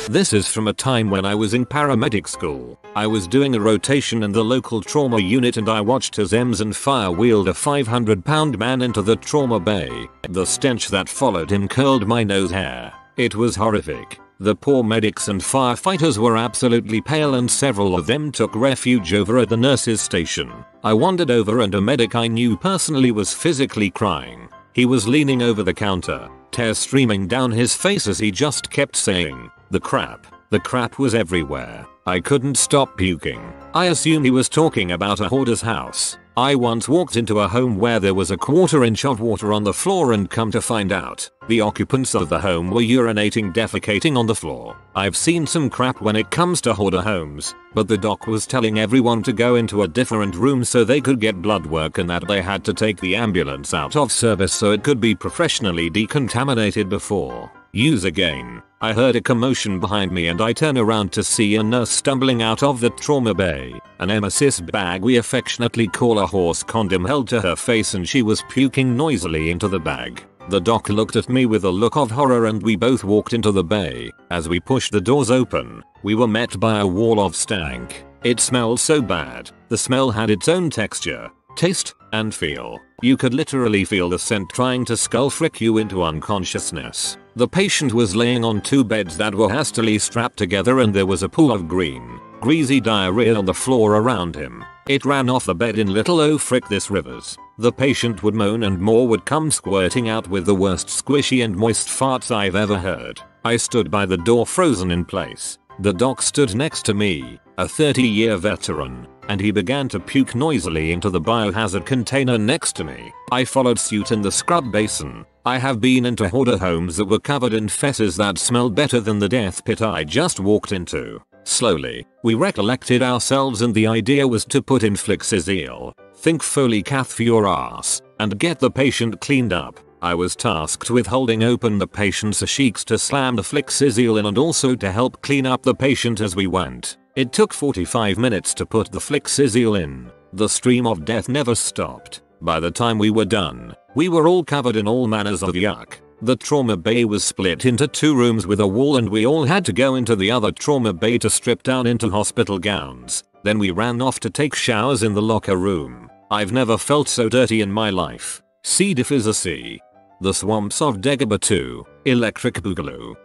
This is from a time when I was in paramedic school. I was doing a rotation in the local trauma unit and I watched as EMS and fire wheeled a 500-pound man into the trauma bay. The stench that followed him curled my nose hair. It was horrific. The poor medics and firefighters were absolutely pale and several of them took refuge over at the nurses' station. I wandered over and a medic I knew personally was physically crying. He was leaning over the counter, tears streaming down his face as he just kept saying, "The crap." The crap was everywhere. I couldn't stop puking. I assume he was talking about a hoarder's house. I once walked into a home where there was a 1/4 inch of water on the floor and come to find out, the occupants of the home were urinating, defecating on the floor. I've seen some crap when it comes to hoarder homes, but the doc was telling everyone to go into a different room so they could get blood work and that they had to take the ambulance out of service so it could be professionally decontaminated before use again. I heard a commotion behind me and I turn around to see a nurse stumbling out of the trauma bay. An emesis bag we affectionately call a horse condom held to her face and she was puking noisily into the bag. The doc looked at me with a look of horror and we both walked into the bay. As we pushed the doors open, we were met by a wall of stank. It smelled so bad. The smell had its own texture, taste, and feel. You could literally feel the scent trying to skull frick you into unconsciousness. The patient was laying on 2 beds that were hastily strapped together and there was a pool of green, greasy diarrhea on the floor around him. It ran off the bed in little oh frick this rivers. The patient would moan and more would come squirting out with the worst squishy and moist farts I've ever heard. I stood by the door frozen in place. The doc stood next to me, a 30-year veteran, and he began to puke noisily into the biohazard container next to me. I followed suit in the scrub basin. I have been into hoarder homes that were covered in fesses that smelled better than the death pit I just walked into. Slowly, we recollected ourselves and the idea was to put in Flixizil, think Foley cath for your ass, and get the patient cleaned up. I was tasked with holding open the patient's cheeks to slam the Flixizil in and also to help clean up the patient as we went. It took 45 minutes to put the Flixizil in. The stream of death never stopped. By the time we were done, we were all covered in all manners of yuck. The trauma bay was split into 2 rooms with a wall and we all had to go into the other trauma bay to strip down into hospital gowns. Then we ran off to take showers in the locker room. I've never felt so dirty in my life. C. diff is a C. The swamps of Dagobah 2, Electric Boogaloo.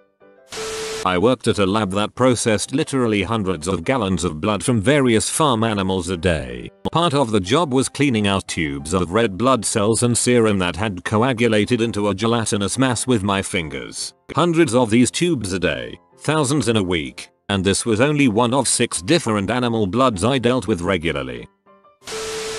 I worked at a lab that processed literally hundreds of gallons of blood from various farm animals a day. Part of the job was cleaning out tubes of red blood cells and serum that had coagulated into a gelatinous mass with my fingers. Hundreds of these tubes a day, thousands in a week, and this was only one of 6 different animal bloods I dealt with regularly.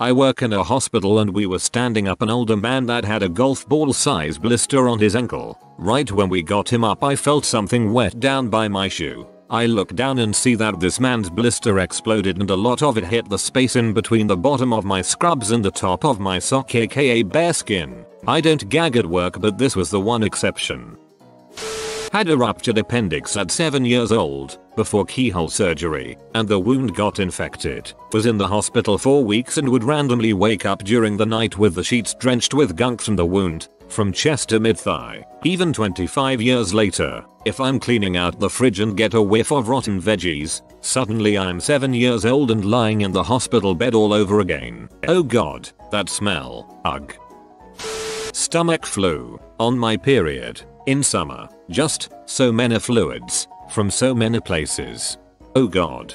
I work in a hospital and we were standing up an older man that had a golf ball size blister on his ankle. Right when we got him up I felt something wet down by my shoe. I look down and see that this man's blister exploded and a lot of it hit the space in between the bottom of my scrubs and the top of my sock aka bare skin. I don't gag at work but this was the one exception. Had a ruptured appendix at 7 years old, before keyhole surgery, and the wound got infected. Was in the hospital for weeks and would randomly wake up during the night with the sheets drenched with gunk from the wound, from chest to mid-thigh. Even 25 years later, if I'm cleaning out the fridge and get a whiff of rotten veggies, suddenly I'm 7 years old and lying in the hospital bed all over again. Oh god, that smell. Ugh. Stomach flu. On my period. In summer. Just so many fluids. From so many places. Oh god.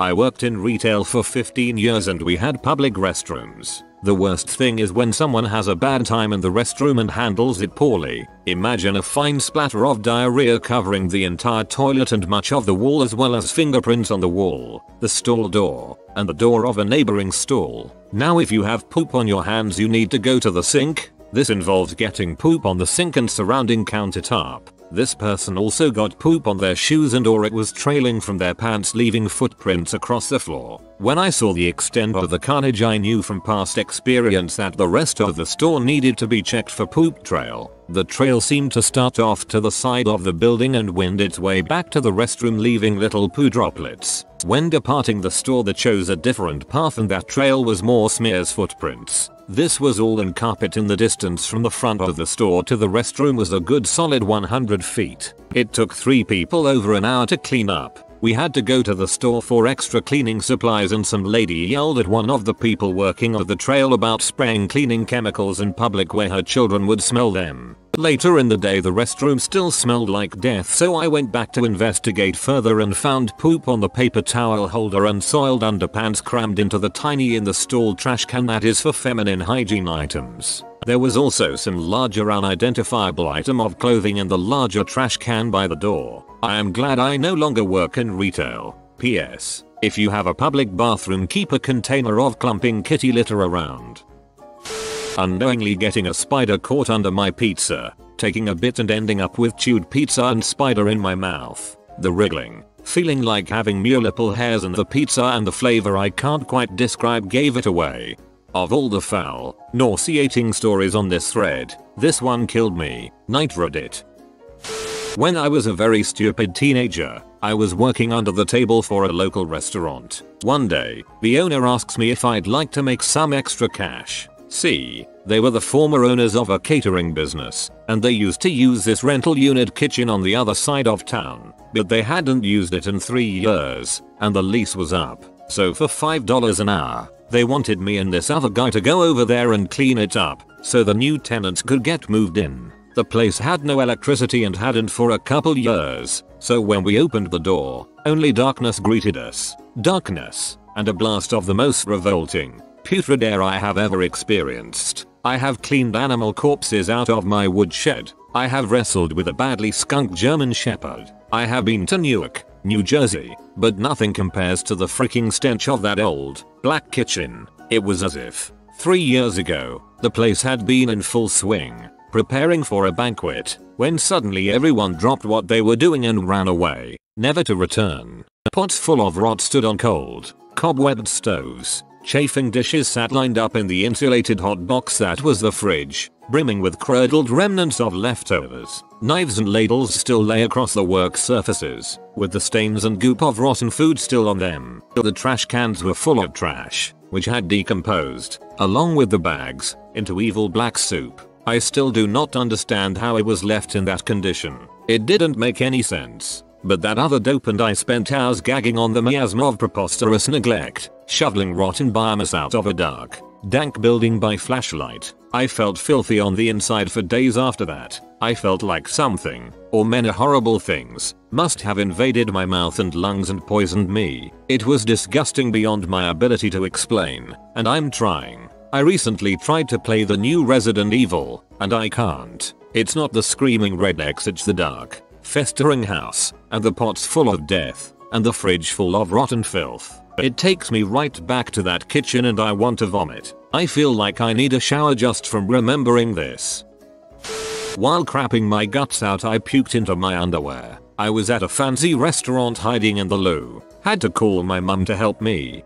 I worked in retail for 15 years and we had public restrooms. The worst thing is when someone has a bad time in the restroom and handles it poorly. Imagine a fine splatter of diarrhea covering the entire toilet and much of the wall as well as fingerprints on the wall, the stall door, and the door of a neighboring stall. Now if you have poop on your hands you need to go to the sink. This involves getting poop on the sink and surrounding countertop. This person also got poop on their shoes and or it was trailing from their pants leaving footprints across the floor. When I saw the extent of the carnage I knew from past experience that the rest of the store needed to be checked for poop trail. The trail seemed to start off to the side of the building and wind its way back to the restroom leaving little poo droplets. When departing the store that chose a different path and that trail was more smears footprints. This was all in carpet in the distance from the front of the store to the restroom was a good solid 100 feet. It took 3 people over an hour to clean up. We had to go to the store for extra cleaning supplies and some lady yelled at one of the people working on the trail about spraying cleaning chemicals in public where her children would smell them. Later in the day the restroom still smelled like death so I went back to investigate further and found poop on the paper towel holder and soiled underpants crammed into the tiny in the stall trash can that is for feminine hygiene items. There was also some larger unidentifiable item of clothing in the larger trash can by the door. I am glad I no longer work in retail. P.S. If you have a public bathroom keep a container of clumping kitty litter around. Unknowingly getting a spider caught under my pizza, taking a bit and ending up with chewed pizza and spider in my mouth. The wriggling, feeling like having multiple hairs in the pizza and the flavor I can't quite describe gave it away. Of all the foul, nauseating stories on this thread, this one killed me. Night Reddit. When I was a very stupid teenager, I was working under the table for a local restaurant. One day, the owner asks me if I'd like to make some extra cash. See, they were the former owners of a catering business, and they used to use this rental unit kitchen on the other side of town, but they hadn't used it in 3 years, and the lease was up. So for $5 an hour, they wanted me and this other guy to go over there and clean it up, so the new tenants could get moved in. The place had no electricity and hadn't for a couple years, so when we opened the door, only darkness greeted us. Darkness. and a blast of the most revolting, putrid air I have ever experienced. I have cleaned animal corpses out of my woodshed. I have wrestled with a badly skunked German Shepherd. I have been to Newark, New Jersey, but nothing compares to the freaking stench of that old, black kitchen. It was as if, 3 years ago, the place had been in full swing, preparing for a banquet, when suddenly everyone dropped what they were doing and ran away, never to return. Pots full of rot stood on cold, cobwebbed stoves. Chafing dishes sat lined up in the insulated hot box that was the fridge, brimming with curdled remnants of leftovers. Knives and ladles still lay across the work surfaces, with the stains and goop of rotten food still on them. The trash cans were full of trash, which had decomposed, along with the bags, into evil black soup. I still do not understand how it was left in that condition. It didn't make any sense. But that other dope and I spent hours gagging on the miasma of preposterous neglect, shoveling rotten biomass out of a dark, dank building by flashlight. I felt filthy on the inside for days after that. I felt like something, or many horrible things, must have invaded my mouth and lungs and poisoned me. It was disgusting beyond my ability to explain, and I'm trying. I recently tried to play the new Resident Evil, and I can't. It's not the screaming rednecks, it's the dark, festering house, and the pots full of death, and the fridge full of rotten filth. It takes me right back to that kitchen and I want to vomit. I feel like I need a shower just from remembering this. While crapping my guts out, I puked into my underwear. I was at a fancy restaurant hiding in the loo. Had to call my mum to help me.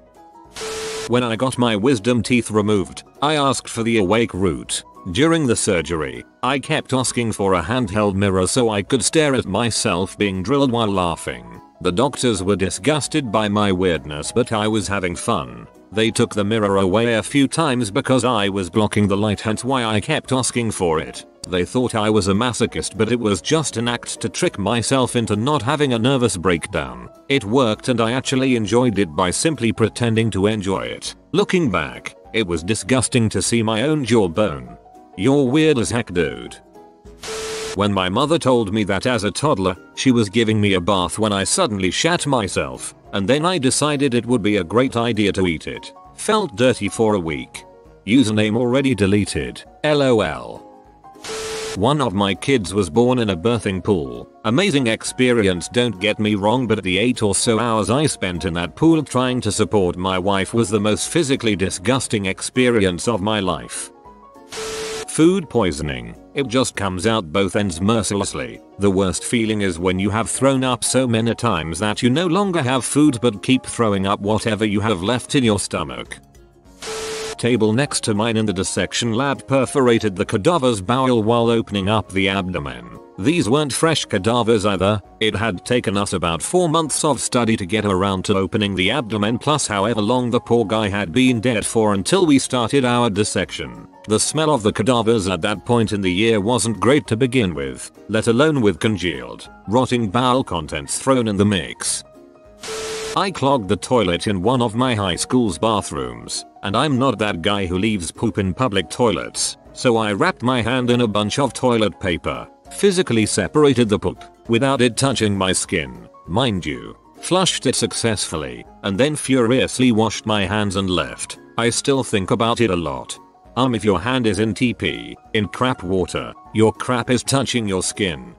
When I got my wisdom teeth removed, I asked for the awake route. During the surgery, I kept asking for a handheld mirror so I could stare at myself being drilled while laughing. The doctors were disgusted by my weirdness, but I was having fun. They took the mirror away a few times because I was blocking the light, hence why I kept asking for it. They thought I was a masochist, but it was just an act to trick myself into not having a nervous breakdown. It worked and I actually enjoyed it by simply pretending to enjoy it. Looking back, it was disgusting to see my own jawbone. You're weird as heck, dude. When my mother told me that as a toddler, she was giving me a bath when I suddenly shat myself, and then I decided it would be a great idea to eat it. Felt dirty for a week. Username already deleted. LOL. One of my kids was born in a birthing pool. Amazing experience, don't get me wrong, but the 8 or so hours I spent in that pool trying to support my wife was the most physically disgusting experience of my life. Food poisoning. It just comes out both ends mercilessly. The worst feeling is when you have thrown up so many times that you no longer have food but keep throwing up whatever you have left in your stomach. Table next to mine in the dissection lab perforated the cadaver's bowel while opening up the abdomen. These weren't fresh cadavers either. It had taken us about 4 months of study to get around to opening the abdomen, plus however long the poor guy had been dead for until we started our dissection. The smell of the cadavers at that point in the year wasn't great to begin with, let alone with congealed, rotting bowel contents thrown in the mix. I clogged the toilet in one of my high school's bathrooms, and I'm not that guy who leaves poop in public toilets, so I wrapped my hand in a bunch of toilet paper, physically separated the poop, without it touching my skin, mind you, flushed it successfully, and then furiously washed my hands and left. I still think about it a lot. If your hand is in TP, in crap water, your crap is touching your skin.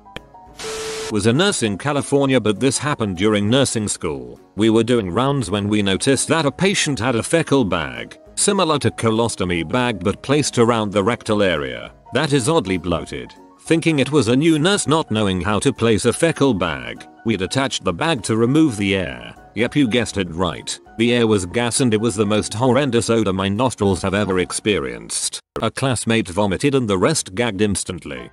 Was a nurse in California, but this happened during nursing school. We were doing rounds when we noticed that a patient had a fecal bag, similar to colostomy bag but placed around the rectal area, that is oddly bloated. Thinking it was a new nurse not knowing how to place a fecal bag, we'd attached the bag to remove the air. Yep, you guessed it right. The air was gas and it was the most horrendous odor my nostrils have ever experienced. A classmate vomited and the rest gagged instantly.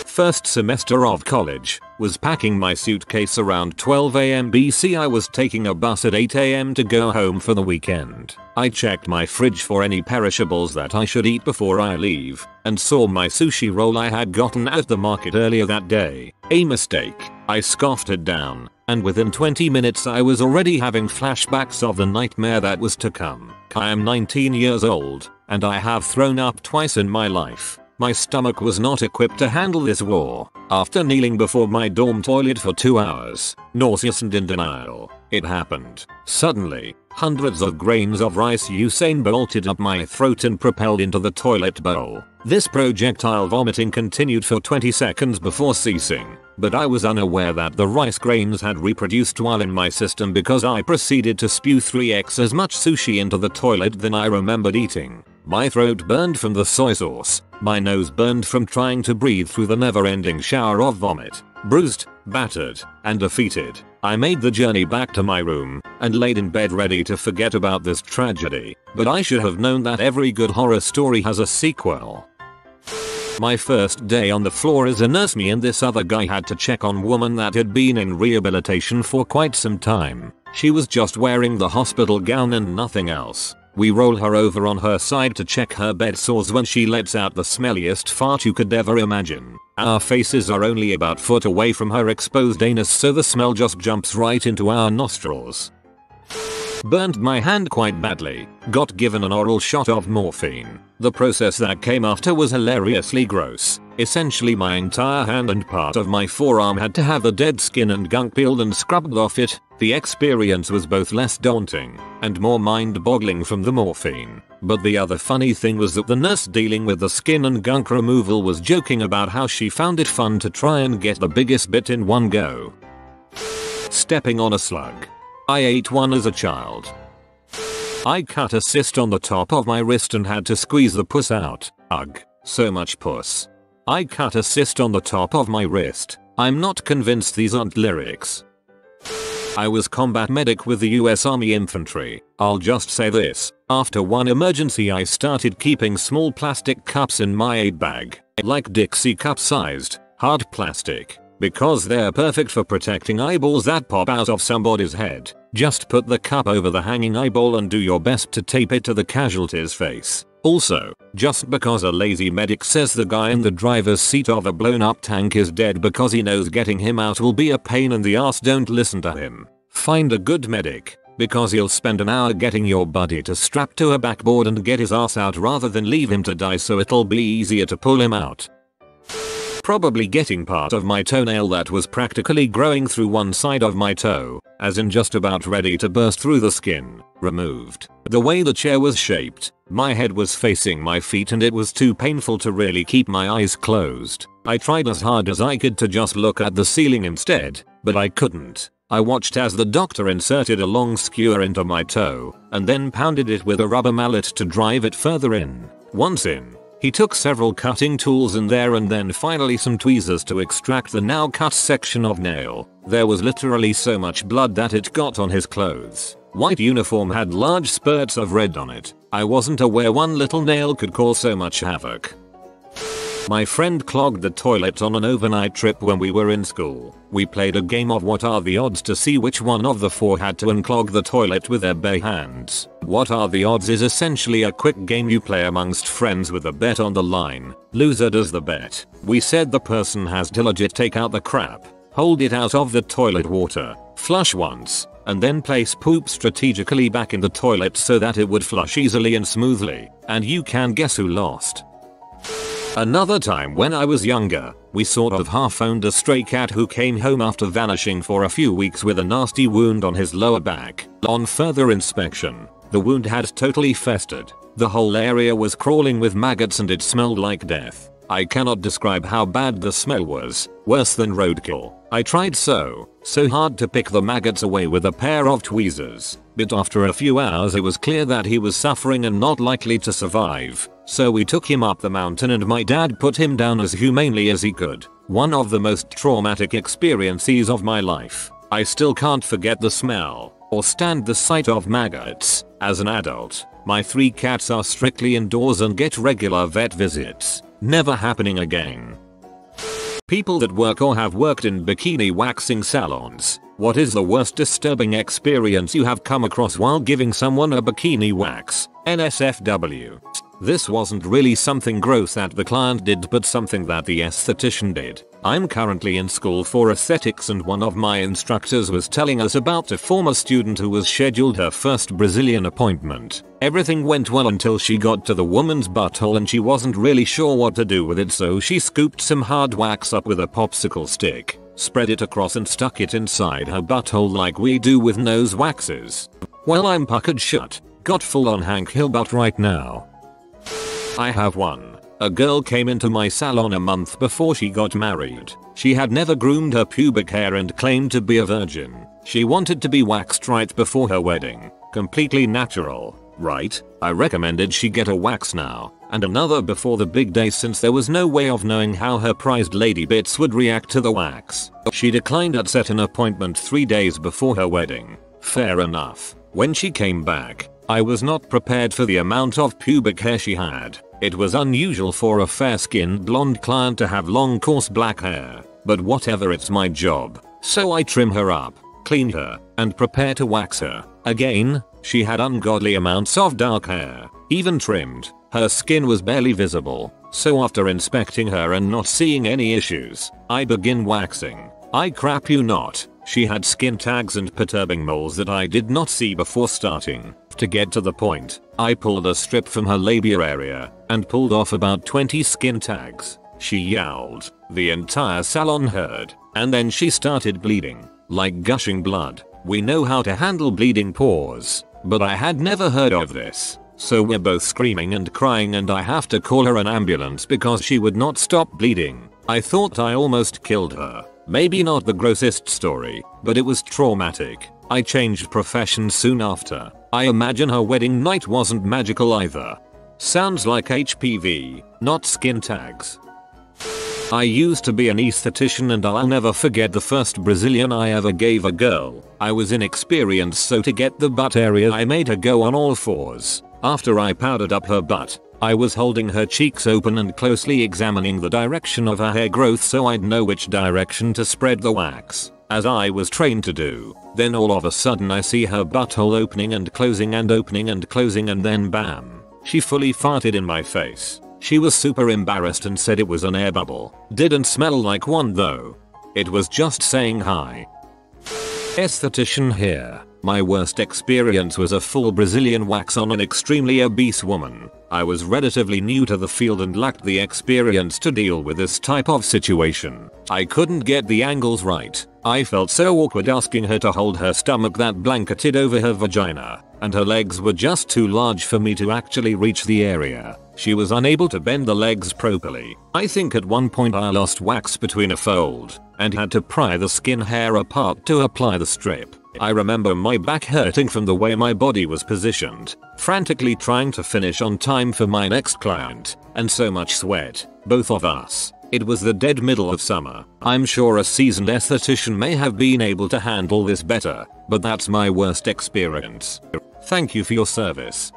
First semester of college, was packing my suitcase around 12 AM BC. I was taking a bus at 8 AM to go home for the weekend. I checked my fridge for any perishables that I should eat before I leave, and saw my sushi roll I had gotten at the market earlier that day. A mistake. I scoffed it down, and within 20 minutes I was already having flashbacks of the nightmare that was to come. I am 19 years old, and I have thrown up twice in my life. My stomach was not equipped to handle this war. After kneeling before my dorm toilet for 2 hours, nauseous and in denial, it happened. Suddenly, Hundreds of grains of rice Usain bolted up my throat and propelled into the toilet bowl. This projectile vomiting continued for 20 seconds before ceasing, but I was unaware that the rice grains had reproduced while in my system because I proceeded to spew 3x as much sushi into the toilet than I remembered eating. My throat burned from the soy sauce, my nose burned from trying to breathe through the never-ending shower of vomit. Bruised, battered, and defeated, I made the journey back to my room and laid in bed ready to forget about this tragedy, but I should have known that every good horror story has a sequel. My first day on the floor as a nurse, me and this other guy had to check on woman that had been in rehabilitation for quite some time. She was just wearing the hospital gown and nothing else. We roll her over on her side to check her bed sores when she lets out the smelliest fart you could ever imagine. Our faces are only about foot away from her exposed anus, so the smell just jumps right into our nostrils. Burned my hand quite badly. Got given an oral shot of morphine. The process that came after was hilariously gross. Essentially my entire hand and part of my forearm had to have the dead skin and gunk peeled and scrubbed off it. The experience was both less daunting and more mind-boggling from the morphine. But the other funny thing was that the nurse dealing with the skin and gunk removal was joking about how she found it fun to try and get the biggest bit in one go. Stepping on a slug. I ate one as a child. I cut a cyst on the top of my wrist and had to squeeze the pus out. Ugh, so much pus. I cut a cyst on the top of my wrist. I'm not convinced these aren't lyrics. I was combat medic with the US Army Infantry. I'll just say this, after one emergency I started keeping small plastic cups in my aid bag, like Dixie cup sized, hard plastic, because they're perfect for protecting eyeballs that pop out of somebody's head. Just put the cup over the hanging eyeball and do your best to tape it to the casualty's face. Also, just because a lazy medic says the guy in the driver's seat of a blown up tank is dead because he knows getting him out will be a pain in the ass, don't listen to him. Find a good medic, because he'll spend an hour getting your buddy to strap to a backboard and get his ass out rather than leave him to die, so it'll be easier to pull him out. Probably getting part of my toenail that was practically growing through one side of my toe, as in just about ready to burst through the skin, removed. The way the chair was shaped, my head was facing my feet and it was too painful to really keep my eyes closed. I tried as hard as I could to just look at the ceiling instead, but I couldn't. I watched as the doctor inserted a long skewer into my toe, and then pounded it with a rubber mallet to drive it further in. Once in, he took several cutting tools in there and then finally some tweezers to extract the now cut section of nail. There was literally so much blood that it got on his clothes. White uniform had large spurts of red on it. I wasn't aware one little nail could cause so much havoc. My friend clogged the toilet on an overnight trip when we were in school. We played a game of what are the odds to see which one of the four had to unclog the toilet with their bare hands. What are the odds is essentially a quick game you play amongst friends with a bet on the line. Loser does the bet. We said the person has to legit take out the crap, hold it out of the toilet water, flush once, and then place poop strategically back in the toilet so that it would flush easily and smoothly. And you can guess who lost. Another time when I was younger, we sort of half owned a stray cat who came home after vanishing for a few weeks with a nasty wound on his lower back. On further inspection, the wound had totally festered. The whole area was crawling with maggots and it smelled like death. I cannot describe how bad the smell was, worse than roadkill. I tried so hard to pick the maggots away with a pair of tweezers, but after a few hours it was clear that he was suffering and not likely to survive. So we took him up the mountain and my dad put him down as humanely as he could. One of the most traumatic experiences of my life. I still can't forget the smell or stand the sight of maggots. As an adult, my 3 cats are strictly indoors and get regular vet visits. Never happening again. People that work or have worked in bikini waxing salons. What is the worst disturbing experience you have come across while giving someone a bikini wax? NSFW. This wasn't really something gross that the client did, but something that the esthetician did. I'm currently in school for aesthetics and one of my instructors was telling us about a former student who was scheduled her first Brazilian appointment. Everything went well until she got to the woman's butthole and she wasn't really sure what to do with it, so she scooped some hard wax up with a popsicle stick, spread it across and stuck it inside her butthole like we do with nose waxes. Well, I'm puckered shut. Got full on Hank Hill butt right now. I have one. A girl came into my salon a month before she got married. She had never groomed her pubic hair and claimed to be a virgin. She wanted to be waxed right before her wedding. Completely natural, right? I recommended she get a wax now, and another before the big day since there was no way of knowing how her prized lady bits would react to the wax. She declined and set an appointment 3 days before her wedding. Fair enough. When she came back, I was not prepared for the amount of pubic hair she had. It was unusual for a fair-skinned blonde client to have long coarse black hair, but whatever, it's my job. So I trim her up, clean her, and prepare to wax her. Again, she had ungodly amounts of dark hair. Even trimmed, her skin was barely visible. So after inspecting her and not seeing any issues, I begin waxing. I crap you not, she had skin tags and perturbing moles that I did not see before starting. To get to the point, I pulled a strip from her labia area and pulled off about 20 skin tags. She yowled. The entire salon heard, and then she started bleeding, like gushing blood. We know how to handle bleeding pores, but I had never heard of this. So we're both screaming and crying and I have to call her an ambulance because she would not stop bleeding. I thought I almost killed her. Maybe not the grossest story, but it was traumatic. I changed professions soon after. I imagine her wedding night wasn't magical either. Sounds like HPV, not skin tags. I used to be an esthetician and I'll never forget the first Brazilian I ever gave a girl. I was inexperienced, so to get the butt area I made her go on all fours. After I powdered up her butt, I was holding her cheeks open and closely examining the direction of her hair growth so I'd know which direction to spread the wax, as I was trained to do. Then all of a sudden I see her butthole opening and closing and opening and closing, and then bam, she fully farted in my face. She was super embarrassed and said it was an air bubble. Didn't smell like one though. It was just saying hi. Esthetician here. My worst experience was a full Brazilian wax on an extremely obese woman. I was relatively new to the field and lacked the experience to deal with this type of situation. I couldn't get the angles right. I felt so awkward asking her to hold her stomach that blanketed over her vagina, and her legs were just too large for me to actually reach the area. She was unable to bend the legs properly. I think at one point I lost wax between a fold and had to pry the skin hair apart to apply the strip. I remember my back hurting from the way my body was positioned, frantically trying to finish on time for my next client, and so much sweat, both of us. It was the dead middle of summer. I'm sure a seasoned esthetician may have been able to handle this better, but that's my worst experience. Thank you for your service.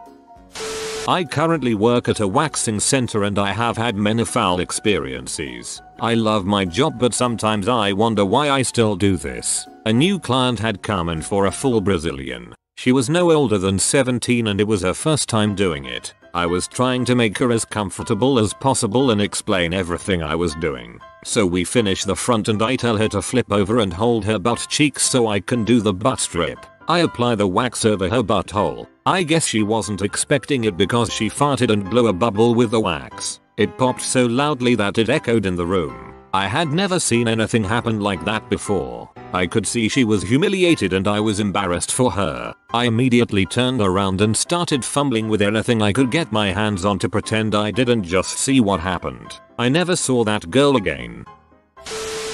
I currently work at a waxing center and I have had many foul experiences. I love my job, but sometimes I wonder why I still do this. A new client had come in for a full Brazilian. She was no older than 17 and it was her first time doing it. I was trying to make her as comfortable as possible and explain everything I was doing. So we finish the front and I tell her to flip over and hold her butt cheeks so I can do the butt strip. I apply the wax over her butthole. I guess she wasn't expecting it because she farted and blew a bubble with the wax. It popped so loudly that it echoed in the room. I had never seen anything happen like that before. I could see she was humiliated and I was embarrassed for her. I immediately turned around and started fumbling with anything I could get my hands on to pretend I didn't just see what happened. I never saw that girl again.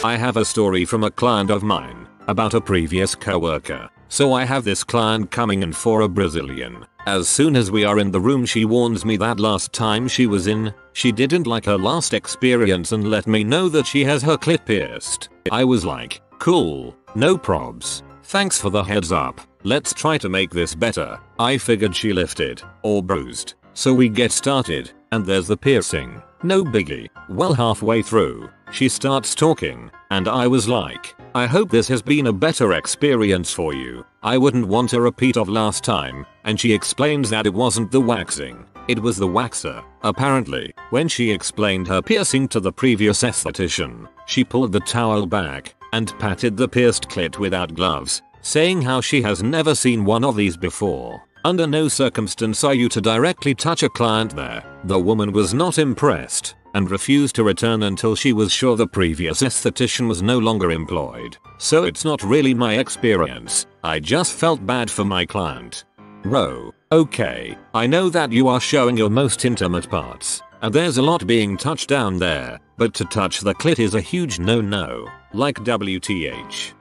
I have a story from a client of mine about a previous coworker. So I have this client coming in for a Brazilian. As soon as we are in the room, she warns me that last time she was in, she didn't like her last experience and let me know that she has her clit pierced. I was like, cool, no probs. Thanks for the heads up. Let's try to make this better. I figured she lifted or bruised. So we get started, and there's the piercing. No biggie. Well, halfway through, she starts talking, and I was like, I hope this has been a better experience for you. I wouldn't want a repeat of last time, and she explains that it wasn't the waxing, it was the waxer. Apparently, when she explained her piercing to the previous esthetician, she pulled the towel back and patted the pierced clit without gloves, saying how she has never seen one of these before. Under no circumstance are you to directly touch a client there. The woman was not impressed. and refused to return until she was sure the previous esthetician was no longer employed. So it's not really my experience, I just felt bad for my client. Ro, okay, I know that you are showing your most intimate parts, and there's a lot being touched down there, but to touch the clit is a huge no-no, like WTH.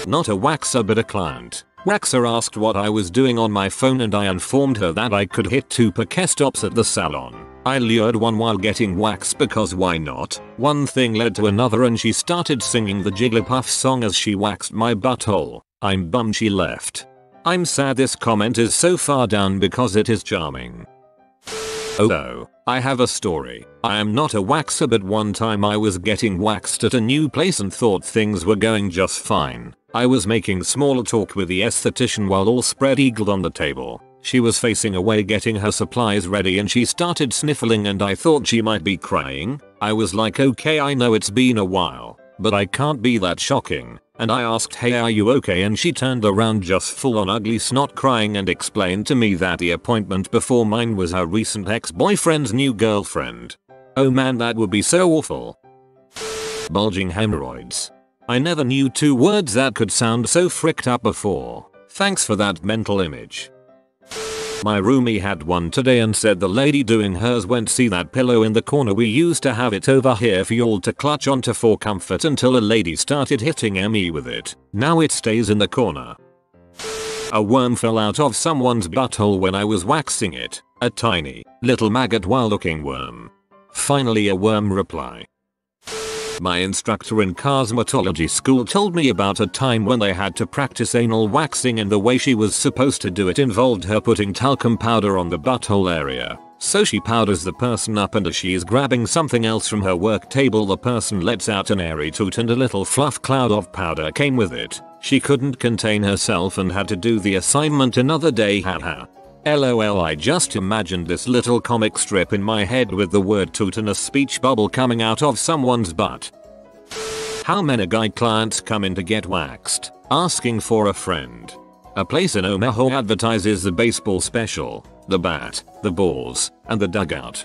Not a waxer but a client. Waxer asked what I was doing on my phone and I informed her that I could hit 2 Pokestops at the salon. I lured one while getting waxed because why not? One thing led to another and she started singing the Jigglypuff song as she waxed my butthole. I'm bummed she left. I'm sad this comment is so far down because it is charming. Oh, I have a story. I am not a waxer but one time I was getting waxed at a new place and thought things were going just fine. I was making small talk with the esthetician while all spread-eagled on the table. She was facing away getting her supplies ready and she started sniffling and I thought she might be crying. I was like, okay, I know it's been a while, but I can't be that shocking. And I asked, hey, are you okay? And she turned around just full on ugly snot crying and explained to me that the appointment before mine was her recent ex-boyfriend's new girlfriend. Oh man, that would be so awful. Bulging hemorrhoids. I never knew 2 words that could sound so fricked up before. Thanks for that mental image. My roomie had one today and said the lady doing hers went see that pillow in the corner, we used to have it over here for y'all to clutch onto for comfort until a lady started hitting me with it. Now it stays in the corner. A worm fell out of someone's butthole when I was waxing it. A tiny, little maggot while looking worm. Finally a worm reply. My instructor in cosmetology school told me about a time when they had to practice anal waxing and the way she was supposed to do it involved her putting talcum powder on the butthole area. So she powders the person up and as she is grabbing something else from her work table the person lets out an airy toot and a little fluff cloud of powder came with it. She couldn't contain herself and had to do the assignment another day, haha. LOL, I just imagined this little comic strip in my head with the word toot and a speech bubble coming out of someone's butt. How many guy clients come in to get waxed, asking for a friend? A place in Omaha advertises the baseball special, the bat, the balls, and the dugout.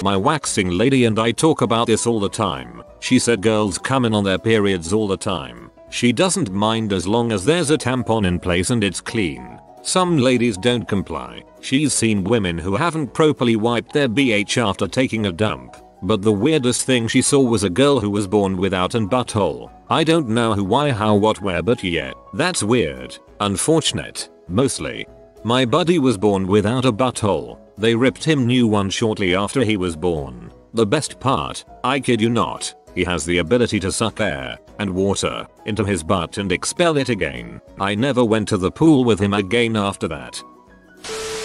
My waxing lady and I talk about this all the time. She said girls come in on their periods all the time. She doesn't mind as long as there's a tampon in place and it's clean. Some ladies don't comply. She's seen women who haven't properly wiped their BH after taking a dump. But the weirdest thing she saw was a girl who was born without an butthole. I don't know who, why, how, what, where, but yeah, that's weird. Unfortunate. Mostly. My buddy was born without a butthole. They ripped him new one shortly after he was born. The best part, I kid you not, he has the ability to suck air and water into his butt and expel it again. I never went to the pool with him again after that.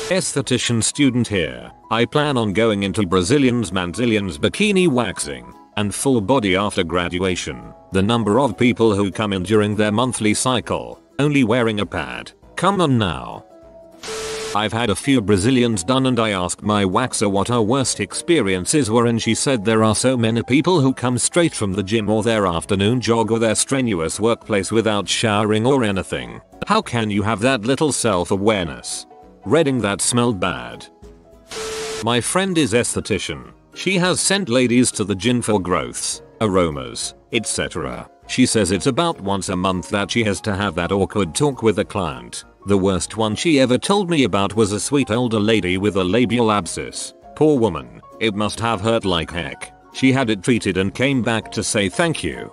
Esthetician student here. I plan on going into Brazilians Manzilians bikini waxing and full body after graduation. The number of people who come in during their monthly cycle, only wearing a pad. Come on now. I've had a few Brazilians done and I asked my waxer what her worst experiences were and she said there are so many people who come straight from the gym or their afternoon jog or their strenuous workplace without showering or anything. How can you have that little self-awareness? Reading that smelled bad. My friend is esthetician. She has sent ladies to the gym for growths, aromas, etc. She says it's about once a month that she has to have that awkward talk with a client. The worst one she ever told me about was a sweet older lady with a labial abscess. Poor woman, it must have hurt like heck. She had it treated and came back to say thank you.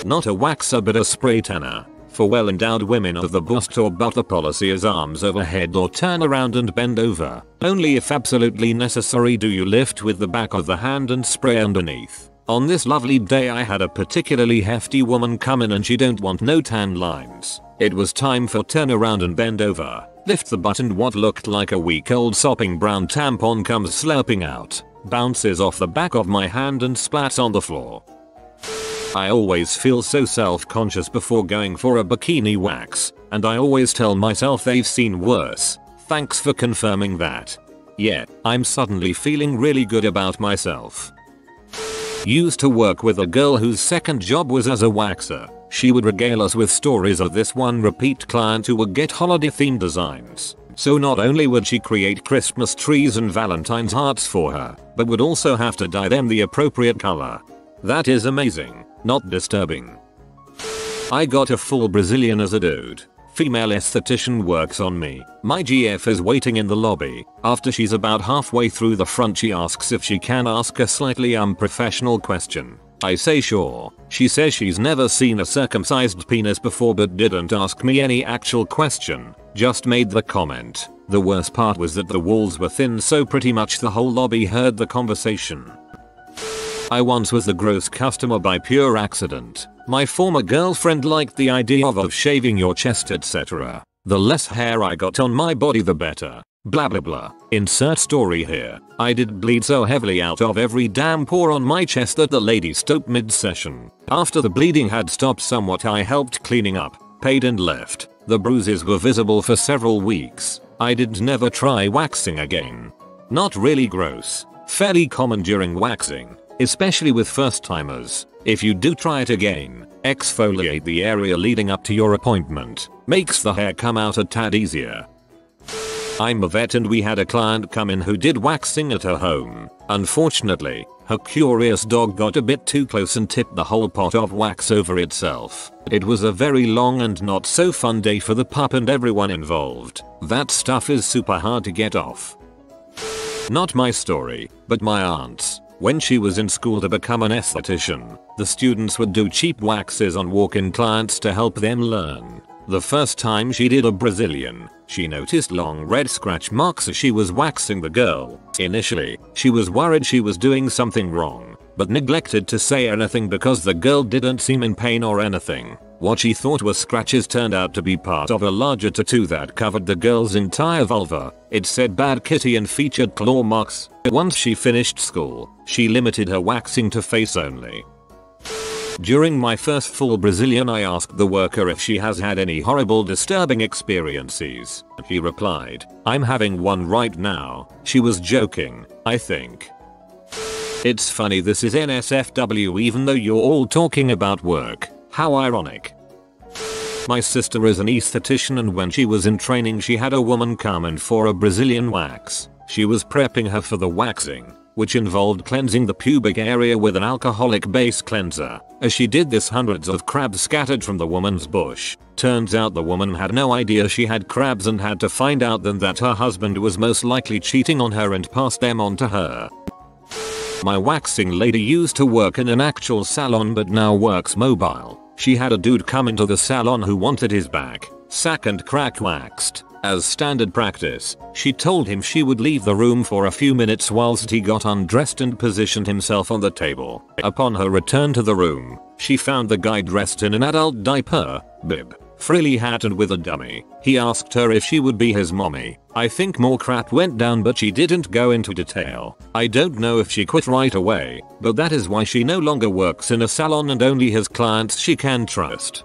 Not a waxer but a spray tanner. For well-endowed women of the bust or butt, the policy is arms overhead or turn around and bend over. Only if absolutely necessary do you lift with the back of the hand and spray underneath. On this lovely day I had a particularly hefty woman come in and she don't want no tan lines. It was time for turn around and bend over. Lift the butt and what looked like a week-old sopping brown tampon comes slurping out, bounces off the back of my hand and splats on the floor. I always feel so self-conscious before going for a bikini wax, and I always tell myself they've seen worse. Thanks for confirming that. Yeah, I'm suddenly feeling really good about myself. Used to work with a girl whose second job was as a waxer. She would regale us with stories of this one repeat client who would get holiday themed designs, So not only would she create Christmas trees and Valentine's hearts for her, but would also have to dye them the appropriate color. That is amazing, not disturbing. I got a full Brazilian as a dude. Female esthetician works on me. My GF is waiting in the lobby. After she's about halfway through the front, she asks if she can ask a slightly unprofessional question. I say sure. She says she's never seen a circumcised penis before but didn't ask me any actual question, just made the comment. The worst part was that the walls were thin, so pretty much the whole lobby heard the conversation. I once was a gross customer by pure accident. My former girlfriend liked the idea of shaving your chest, etc. The less hair I got on my body the better. Blah blah blah. Insert story here. I did bleed so heavily out of every damn pore on my chest that the lady stopped mid-session. After the bleeding had stopped somewhat, I helped cleaning up, paid and left. The bruises were visible for several weeks. I did never try waxing again. Not really gross. Fairly common during waxing, especially with first timers. If you do try it again, exfoliate the area leading up to your appointment. Makes the hair come out a tad easier. I'm a vet and we had a client come in who did waxing at her home. Unfortunately, her curious dog got a bit too close and tipped the whole pot of wax over itself. It was a very long and not so fun day for the pup and everyone involved. That stuff is super hard to get off. Not my story, but my aunt's. When she was in school to become an esthetician, the students would do cheap waxes on walk-in clients to help them learn. The first time she did a Brazilian, she noticed long red scratch marks as she was waxing the girl. Initially, she was worried she was doing something wrong, but neglected to say anything because the girl didn't seem in pain or anything. What she thought were scratches turned out to be part of a larger tattoo that covered the girl's entire vulva. It said Bad Kitty and featured claw marks. Once she finished school, she limited her waxing to face only. During my first full Brazilian, I asked the worker if she has had any horrible disturbing experiences. He replied, "I'm having one right now." She was joking, I think. It's funny this is NSFW even though you're all talking about work. How ironic. My sister is an esthetician and when she was in training she had a woman come in for a Brazilian wax. She was prepping her for the waxing, which involved cleansing the pubic area with an alcoholic base cleanser. As she did this, hundreds of crabs scattered from the woman's bush. Turns out the woman had no idea she had crabs and had to find out then that her husband was most likely cheating on her and passed them on to her. My waxing lady used to work in an actual salon but now works mobile. She had a dude come into the salon who wanted his back, sack and crack waxed. As standard practice, she told him she would leave the room for a few minutes whilst he got undressed and positioned himself on the table. Upon her return to the room, she found the guy dressed in an adult diaper, bib, frilly hat and with a dummy. He asked her if she would be his mommy. I think more crap went down but she didn't go into detail. I don't know if she quit right away, but that is why she no longer works in a salon and only has clients she can trust.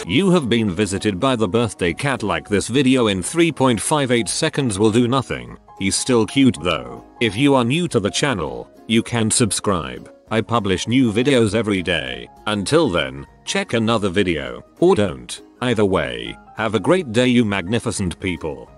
You have been visited by the birthday cat. Like this video in 3.58 seconds will do nothing. He's still cute though. If you are new to the channel, you can subscribe. I publish new videos every day. Until then, check another video, or don't. Either way, have a great day you magnificent people.